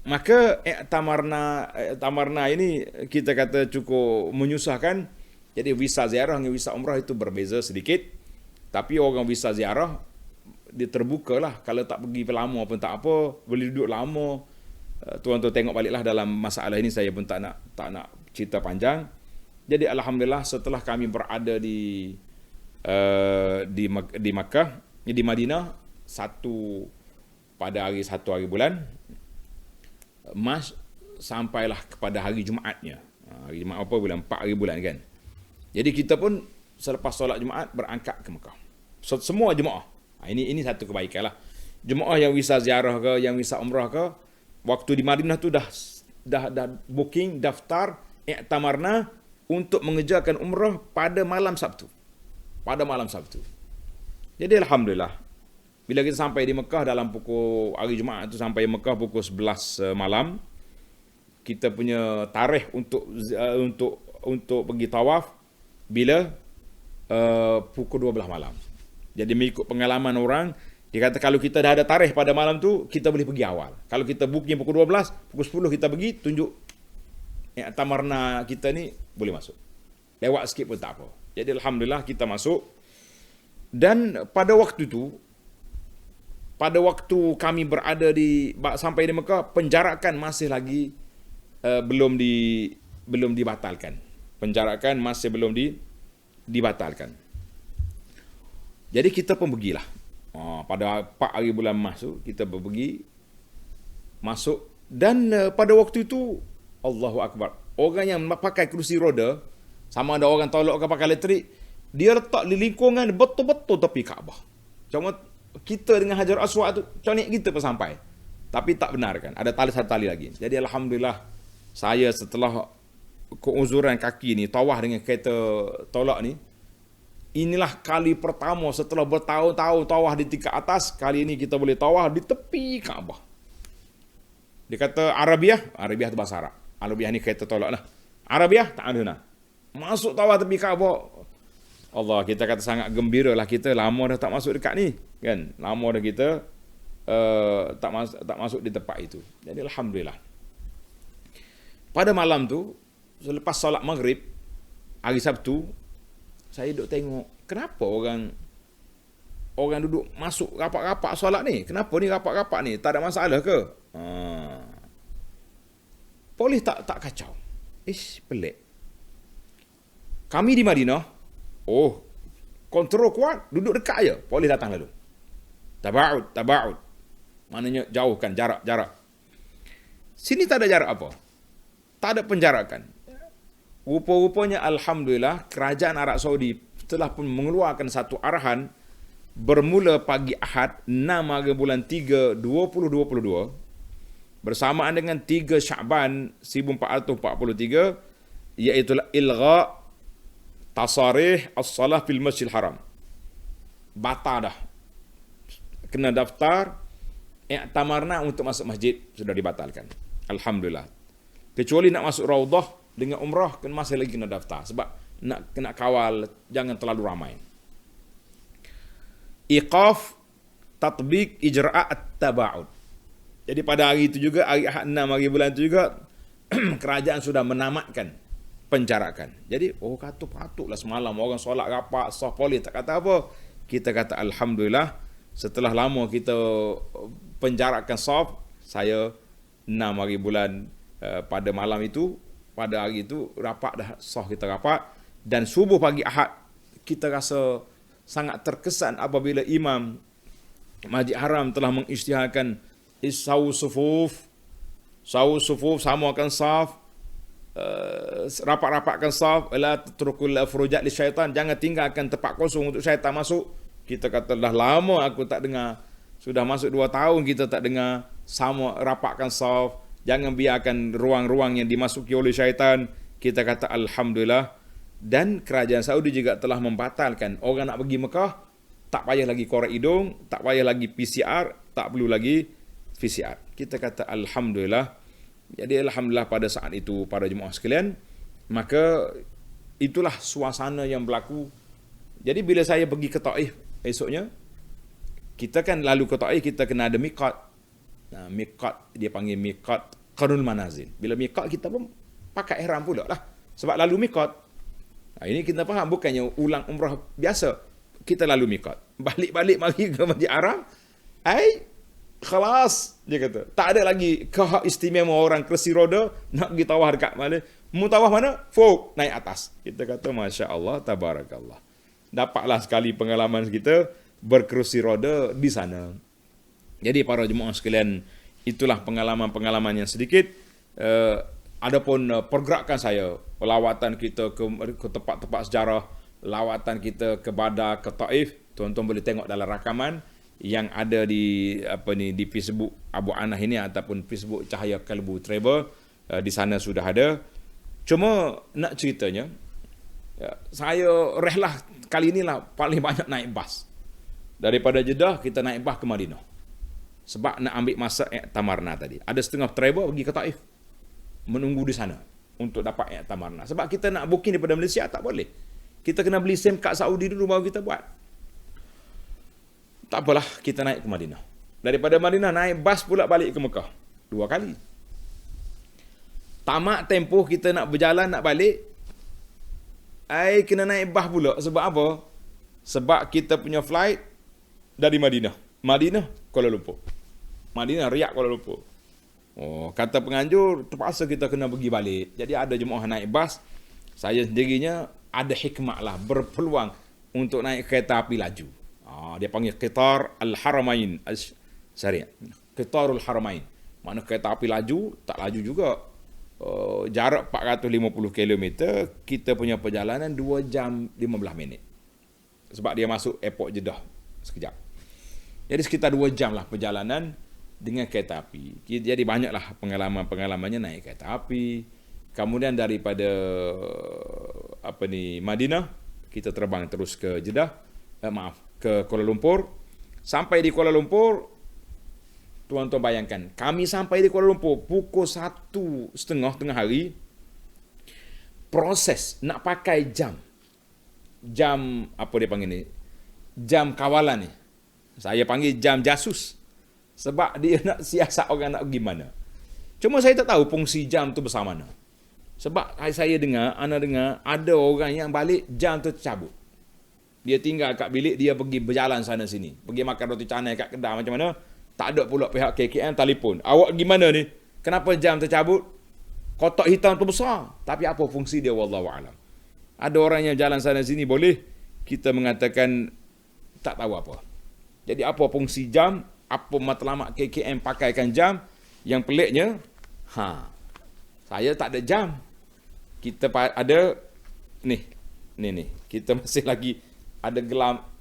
Maka tamarna ini kita kata cukup menyusahkan. Jadi visa ziarah dengan visa umrah itu berbeza sedikit. Tapi orang visa ziarah dia terbukalah. Kalau tak pergi lama pun tak apa, boleh duduk lama. Tuan-tuan tengok baliklah dalam masalah ini, saya pun tak nak cerita panjang. Jadi alhamdulillah setelah kami berada di Makkah, di Madinah pada hari 1 hari bulan sampailah kepada hari Jumaatnya. Hari Jumaat apa bulan 4 hari bulan kan. Jadi kita pun selepas solat Jumaat berangkat ke Mekah. Semua jemaah. Ini satu kebaikan lah. Jemaah yang visa ziarah ke, yang visa umrah ke, waktu di Madinah tu dah booking, daftar, iktamarna untuk mengerjakan umrah pada malam Sabtu. Jadi alhamdulillah, bila kita sampai di Mekah dalam pukul hari Jumaat tu, sampai Mekah pukul 11 malam, kita punya tarikh untuk pergi tawaf bila pukul 12 malam. Jadi mengikut pengalaman orang, dia kata kalau kita dah ada tarikh pada malam tu, kita boleh pergi awal. Kalau kita booking pukul 12, pukul 10 kita pergi, tunjuk tamarna kita ni boleh masuk. Lewat sikit pun tak apa. Jadi alhamdulillah kita masuk. Dan pada waktu itu, pada waktu kami berada sampai di Mekah, penjarakan masih lagi belum dibatalkan. Penjarakan masih belum dibatalkan. Jadi kita pun pergilah. Pada 4 hari bulan masuk, kita pergi masuk. Dan pada waktu itu, Allahu Akbar, orang yang pakai kerusi roda, sama ada orang tolak ke pakai elektrik, dia letak di lingkungan betul-betul tepi Kaabah. Cuma kita dengan Hajar Aswad tu, macam ni kita pun sampai. Tapi tak benar kan, ada satu tali lagi. Jadi Alhamdulillah, saya setelah keuzuran kaki ni, tawah dengan kereta tolak ni, inilah kali pertama setelah bertahun-tahun tawah di tingkat atas, kali ini kita boleh tawah di tepi Kaabah. Dia kata Arabiah tu bahasa Arab. Arabiah ni kereta tolak lah. Arabiah tak ada nak. Masuk tawah tepi Kaabah. Allah, kita kata sangat gembira lah, kita lama dah tak masuk dekat ni. Kan? Lama dah kita tak masuk di tempat itu. Jadi Alhamdulillah. Pada malam tu, selepas solat maghrib, hari Sabtu, saya duduk tengok, kenapa orang duduk masuk rapat-rapat solat ni? Kenapa ni rapat-rapat ni? Tak ada masalah ke? Polis tak kacau. Pelik. Kami di Madinah, kontrol kuat, duduk dekat je. Polis datang lalu. Taba'ud. Maknanya jauhkan, jarak. Sini tak ada jarak apa. Tak ada penjarakan. Rupa-rupanya Alhamdulillah, kerajaan Arab Saudi telah pun mengeluarkan satu arahan bermula pagi Ahad 6 hari bulan 3 2022 bersamaan dengan 3 Syaban 1443, iaitu ilgha tasarih as-salah fil Masjidil Haram. Batal dah. Kena daftar i'tamarna untuk masuk masjid, sudah dibatalkan. Alhamdulillah. Kecuali nak masuk Raudah dengan umrah, kan masih lagi kena daftar sebab nak kena kawal jangan terlalu ramai. Iqaf tatbiq ijra' at-taba'ud. Jadi pada hari itu juga, hari Ahad 6 hari bulan itu juga kerajaan sudah menamatkan penjarakan. Jadi patutlah semalam orang solat rapat sah, polis tak kata apa. Kita kata Alhamdulillah, setelah lama kita penjarakan sah, saya 6 hari bulan pada malam itu, pada hari itu rapat dah sah, kita rapat. Dan subuh pagi Ahad kita rasa sangat terkesan apabila Imam Masjid Haram telah mengisytiharkan sawu sufuf, samakan saf, rapat-rapatkan saf, la tatrukul furujat li syaitan, jangan tinggalkan tempat kosong untuk syaitan masuk. Kita kata dah lama aku tak dengar, sudah masuk 2 tahun kita tak dengar sama rapatkan saf, jangan biarkan ruang-ruang yang dimasuki oleh syaitan. Kita kata Alhamdulillah. Dan kerajaan Saudi juga telah membatalkan orang nak pergi Mekah, tak payah lagi korek hidung, tak payah lagi PCR, tak perlu lagi PCR. Kita kata Alhamdulillah. Jadi Alhamdulillah pada saat itu para jemaah sekalian, maka itulah suasana yang berlaku. Jadi bila saya pergi ke Taif esoknya, kita kan lalu ke Taif, kita kena ada miqat. Miqat, dia panggil miqat Qarnul Manazil. Bila miqat kita pun pakai ihram pula lah, sebab lalu miqat. Ini kita faham, bukannya ulang umrah biasa. Kita lalu miqat. Balik-balik mari ke Masjid Haram. Khalas, dia kata. Tak ada lagi kehak istimewa orang kersi roda nak pergi tawah dekat mana. Mu tawah mana? Fok, naik atas. Kita kata Masya Allah, Tabarakallah. Dapatlah sekali pengalaman kita berkerusi roda di sana. Jadi para jemaah sekalian, itulah pengalaman-pengalaman yang sedikit. Adapun pergerakan saya, lawatan kita ke tempat-tempat sejarah, lawatan kita ke Badar, ke Taif, tuan-tuan boleh tengok dalam rakaman yang ada di di Facebook Abu Anah ini ataupun Facebook Cahaya Kalbu Travel. Di sana sudah ada. Cuma nak ceritanya, saya rehlah kali inilah paling banyak naik bas. Daripada Jeddah kita naik bas ke Madinah. Sebab nak ambil masa i'tamarna tadi. Ada setengah travel pergi ke Taif, menunggu di sana untuk dapat i'tamarna. Sebab kita nak booking daripada Malaysia tak boleh. Kita kena beli SIM kad Saudi dulu baru kita buat. Tak apalah, kita naik ke Madinah. Daripada Madinah naik bas pula balik ke Mekah. 2 kali. Tamat tempoh kita nak berjalan nak balik, kena naik bas pula. Sebab apa? Sebab kita punya flight dari Madinah. Madinah, Kuala Lumpur. Madinah, Riyadh, Kuala Lumpur. Oh, kata penganjur, terpaksa kita kena pergi balik. Jadi ada jemaah naik bas. Saya sendirinya ada hikmah lah, berpeluang untuk naik kereta api laju. Dia panggil Qitar Al-Haramain Syariah. Qitarul Haramain. Mana kereta api laju, tak laju juga. Jarak 450 km, kita punya perjalanan 2 jam 15 minit. Sebab dia masuk airport Jeddah sekejap. Jadi sekitar 2 jam lah perjalanan dengan kereta api. Jadi banyaklah pengalaman-pengalamannya naik kereta api. Kemudian daripada Madinah, kita terbang terus ke Jeddah, ke Kuala Lumpur. Sampai di Kuala Lumpur, tuan-tuan bayangkan, kami sampai di Kuala Lumpur pukul 1:30 tengah hari. Proses nak pakai jam apa dia panggil ni? Jam kawalan ni. Saya panggil jam jasus. Sebab dia nak siasat orang nak pergi mana. Cuma saya tak tahu fungsi jam tu besar mana. Sebab saya dengar, ada orang yang balik jam tu tercabut. Dia tinggal kat bilik, dia pergi berjalan sana sini. Pergi makan roti canai kat kedai macam mana. Tak ada pula pihak KKM telefon. Awak gimana ni? Kenapa jam tercabut? Kotak hitam tu besar. Tapi apa fungsi dia? Wallahualam. Ada orang yang jalan sana sini boleh. Kita mengatakan tak tahu apa. Jadi apa fungsi jam? Apa matlamat KKM pakaikan jam? Yang peliknya, saya tak ada jam. Kita ada ni. Kita masih lagi ada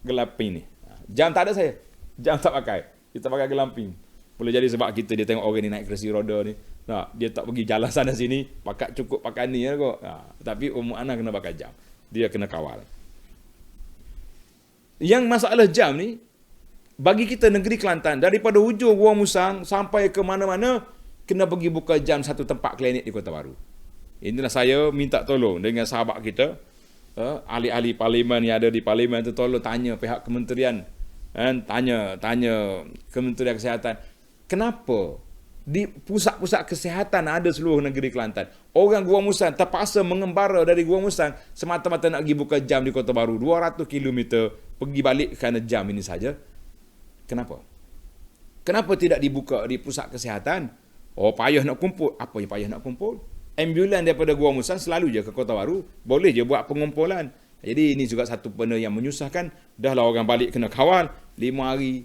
gelamping ni. Jam tak ada saya. Jam tak pakai. Kita pakai gelamping. Boleh jadi sebab dia tengok orang ni naik keresi roda ni. Dia tak pergi jalan sana sini, cukup pakai ni kok. Tapi Ummu Ana kena pakai jam. Dia kena kawal. Yang masalah jam ni, bagi kita negeri Kelantan, daripada hujung Gua Musang sampai ke mana-mana, kena pergi buka jam satu tempat klinik di Kota Baru. Inilah saya minta tolong dengan sahabat kita, ahli-ahli parlimen yang ada di parlimen tu, tolong tanya pihak kementerian, tanya Kementerian Kesihatan, kenapa di pusat-pusat kesihatan ada seluruh negeri Kelantan, orang Gua Musang terpaksa mengembara dari Gua Musang semata-mata nak pergi buka jam di Kota Baru 200 km pergi balik kerana jam ini saja. Kenapa tidak dibuka di pusat kesihatan? Payah nak kumpul. Apa yang payah nak kumpul? Ambulan daripada Gua Musang selalu je ke Kota Baru, boleh je buat pengumpulan. Jadi ini juga satu benda yang menyusahkan. Dahlah orang balik kena kawal 5 hari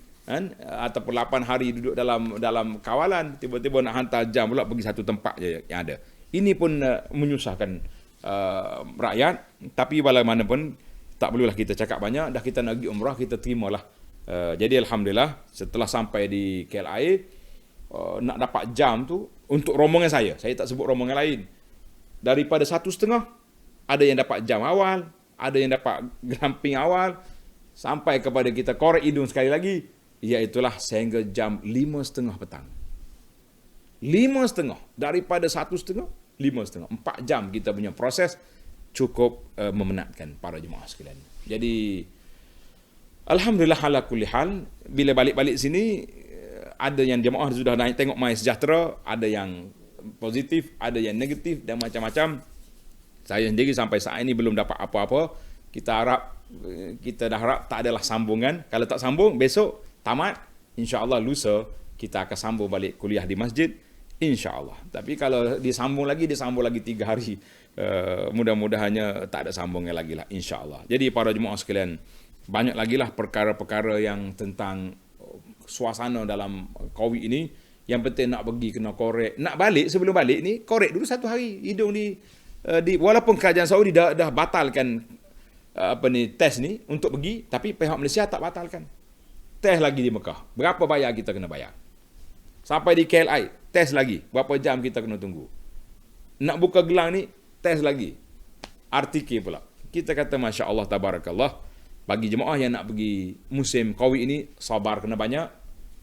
ataupun 8 hari duduk dalam kawalan, tiba-tiba nak hantar jam pula pergi satu tempat je yang ada. Ini pun menyusahkan rakyat. Tapi bagaimanapun tak perlulah kita cakap banyak. Dah kita nak pergi umrah, kita terimalah. Jadi alhamdulillah setelah sampai di KLIA, nak dapat jam tu untuk rombongan saya tak sebut rombongan lain, daripada 1:30 ada yang dapat jam awal, ada yang dapat gelamping awal, sampai kepada kita korek hidung sekali lagi, iaitulah sehingga jam 5:30 petang. 5:30 daripada 1:30 5:30, 4 jam kita punya proses cukup memenatkan para jemaah sekalian. Jadi alhamdulillah ala kulli hal, bila balik-balik sini ada yang jemaah sudah naik tengok My Sejahtera, ada yang positif, ada yang negatif dan macam-macam. Saya sendiri sampai saat ini belum dapat apa-apa. Kita dah harap tak adalah sambungan. Kalau tak sambung, besok tamat, insya-Allah lusa kita akan sambung balik kuliah di masjid, insya-Allah. Tapi kalau disambung lagi 3 hari. Mudah-mudahannya tak ada sambungnya lagi lah, insya-Allah. Jadi para jemaah sekalian, banyak lagi lah perkara-perkara yang tentang suasana dalam COVID ini. Yang penting nak pergi kena korek. Nak balik, sebelum balik ni korek dulu 1 hari hidung di walaupun kerajaan Saudi dah batalkan test ni untuk pergi, tapi pihak Malaysia tak batalkan. Test lagi di Mekah. Berapa bayar kita kena bayar? Sampai di KLI, test lagi. Berapa jam kita kena tunggu? Nak buka gelang ni, test lagi. RTK pula. Kita kata Masya Allah, Tabarakallah. Bagi jemaah yang nak pergi musim COVID ini, sabar kena banyak,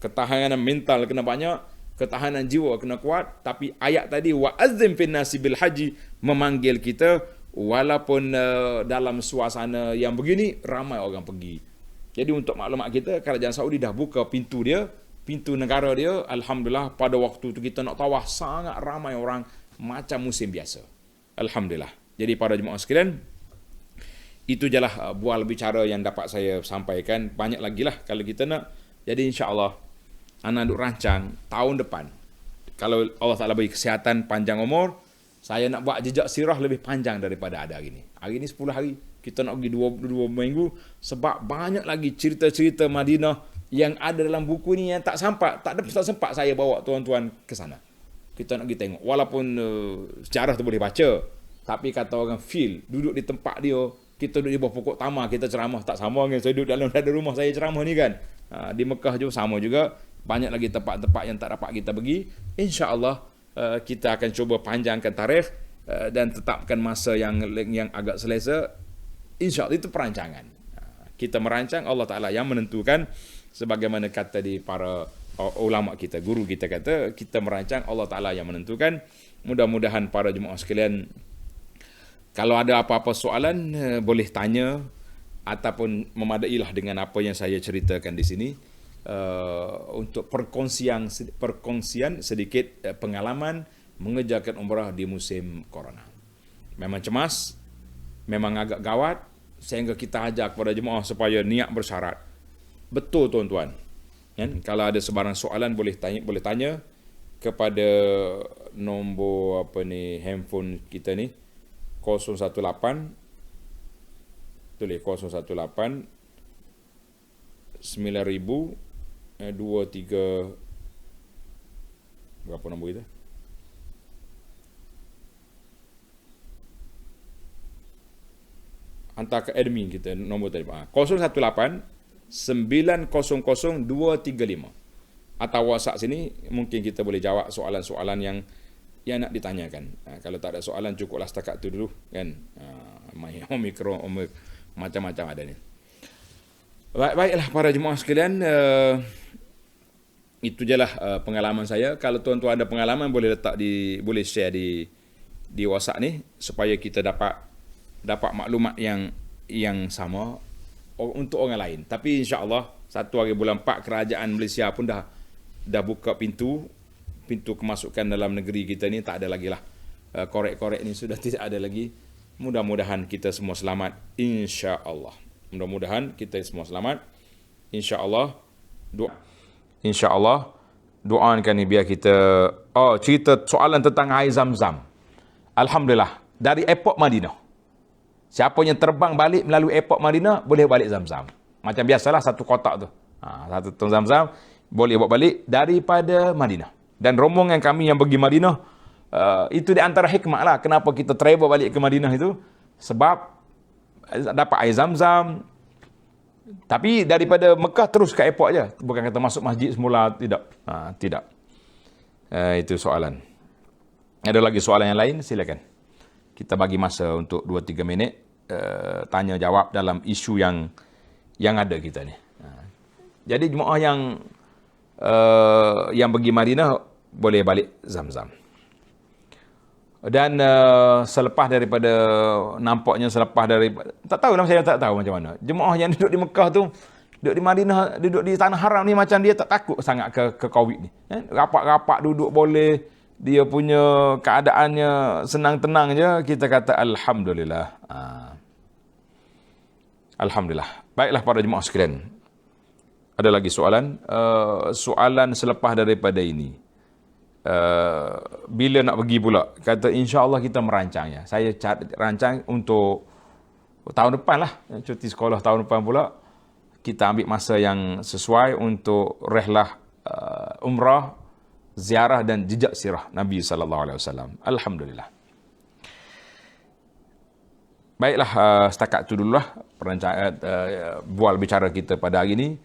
ketahanan mental kena banyak, ketahanan jiwa kena kuat. Tapi ayat tadi, wa'azzim fin nasi bil haji, memanggil kita walaupun dalam suasana yang begini ramai orang pergi. Jadi untuk maklumat kita, kerajaan Saudi dah buka pintu dia, pintu negara dia. Alhamdulillah, pada waktu tu kita nak tawaf sangat ramai orang macam musim biasa. Alhamdulillah. Jadi para jemaah sekalian, Itu je lah bual bicara yang dapat saya sampaikan. Banyak lagi lah kalau kita nak. Jadi insya-Allah ana duk rancang tahun depan. Kalau Allah Taala bagi kesihatan, panjang umur, saya nak buat jejak sirah lebih panjang daripada ada hari ni. Hari ni 10 hari. Kita nak pergi 2 minggu sebab banyak lagi cerita-cerita Madinah yang ada dalam buku ni yang tak sempat saya bawa tuan-tuan ke sana. Kita nak pergi tengok. Walaupun sejarah tu boleh baca, tapi kata orang feel, duduk di tempat dia, kita duduk di bawah pokok tamar, kita ceramah tak sama kan. Saya duduk dalam rumah saya ceramah ni kan. Di Mekah juga sama juga. Banyak lagi tempat-tempat yang tak dapat kita pergi. InsyaAllah kita akan cuba panjangkan tarikh dan tetapkan masa yang agak selesa. InsyaAllah itu perancangan. Kita merancang, Allah Ta'ala yang menentukan. Sebagaimana kata di para ulama kita, guru kita kata, kita merancang, Allah Ta'ala yang menentukan. Mudah-mudahan para jemaah sekalian, kalau ada apa-apa soalan, boleh tanya ataupun memadailah dengan apa yang saya ceritakan di sini. Untuk perkongsian sedikit pengalaman mengerjakan umrah di musim corona. Memang cemas, memang agak gawat, sehingga kita ajak kepada jemaah supaya niat bersyarat. Betul tuan-tuan. Kan? Kalau ada sebarang soalan boleh tanya kepada nombor handphone kita ni 018 tulis 018 9000 23 berapa nombor kita? Hantar ke admin kita nombor tadi. 018 900 235. Atau WhatsApp sini mungkin kita boleh jawab soalan-soalan yang nak ditanyakan. Kalau tak ada soalan cukuplah setakat tu dulu kan. Mikro macam-macam ada ni. Baiklah para jemaah sekalian, itu je lah pengalaman saya. Kalau tuan-tuan ada pengalaman boleh boleh share di WhatsApp ni supaya kita dapat maklumat yang sama untuk orang lain. Tapi insya-Allah 1 hari bulan 4 kerajaan Malaysia pun dah buka pintu kemasukan dalam negeri kita ni, tak ada lagi lah. Korek-korek ni sudah tidak ada lagi. Mudah-mudahan kita semua selamat insya-Allah. Mudah-mudahan kita semua selamat insya-Allah. InsyaAllah doakan ni biar kita cerita soalan tentang air Zam-Zam. Alhamdulillah dari airport Madinah. Siapa yang terbang balik melalui airport Madinah boleh balik Zam-Zam. Macam biasalah satu kotak tu. Satu tong Zam-Zam boleh bawa balik daripada Madinah. Dan rombongan kami yang pergi Madinah, itu di antara hikmah lah kenapa kita travel balik ke Madinah itu. Sebab dapat air Zam-Zam. Tapi daripada Mekah terus ke airport je. Bukan kata masuk masjid semula, tidak. Tidak. Itu soalan. Ada lagi soalan yang lain? Silakan. Kita bagi masa untuk 2-3 minit tanya jawab dalam isu yang ada kita ni. Jadi jemaah yang pergi Madinah boleh balik Zam-Zam. Dan selepas daripada tak tahu lah, saya tak tahu macam mana. Jemaah yang duduk di Mekah tu, duduk di Madinah, duduk di tanah haram ni macam dia tak takut sangat ke Covid ni. Rapat-rapat duduk boleh, dia punya keadaannya senang-tenang je. Kita kata Alhamdulillah. Alhamdulillah. Baiklah para jemaah sekalian. Ada lagi soalan? Soalan selepas daripada ini. Bila nak pergi pula? Kata insya-Allah kita merancangnya. Saya rancang untuk tahun depan lah. Cuti sekolah tahun depan pula. Kita ambil masa yang sesuai untuk rehlah umrah, ziarah dan jejak sirah Nabi SAW. Alhamdulillah. Baiklah, setakat itu dululah perancangan bual bicara kita pada hari ini.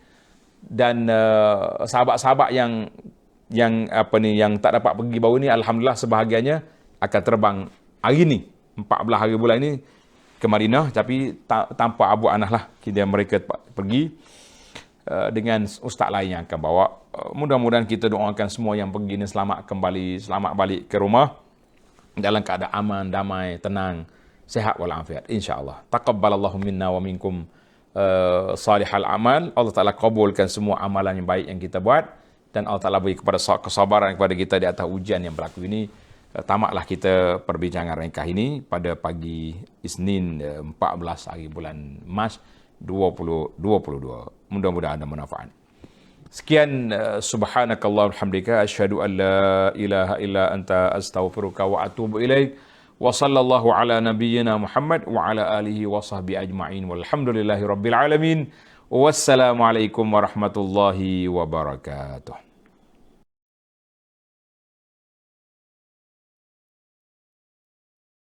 Dan sahabat-sahabat yang tak dapat pergi baru ni, alhamdulillah sebahagiannya akan terbang hari ni 14 hari bulan ini ke Madinah, tapi tanpa Abu Anas lah. Mereka pergi dengan ustaz lain yang akan bawa. Mudah-mudahan kita doakan semua yang pergi ni selamat balik ke rumah dalam keadaan aman, damai, tenang, sihat walafiat insya-Allah. Taqabbalallahu minna wa minkum salihal amal. Allah Taala kabulkan semua amalan yang baik yang kita buat, dan Allah Taala beri kepada kesabaran kepada kita di atas ujian yang berlaku ini. tamatlah kita perbincangan ringkas ini pada pagi Isnin 14 hari bulan Mac 2022. Mudah-mudahan anda bermanfaat. Sekian, subhanakallah walhamdulillah, asyhadu an la ilaha illa anta astaghfiruka wa atubu ilaik. Wa sallallahu ala nabiyyina Muhammad wa ala alihi wa sahbihi ajma'in walhamdulillahi rabbil alamin. Wassalamualaikum warahmatullahi wabarakatuh.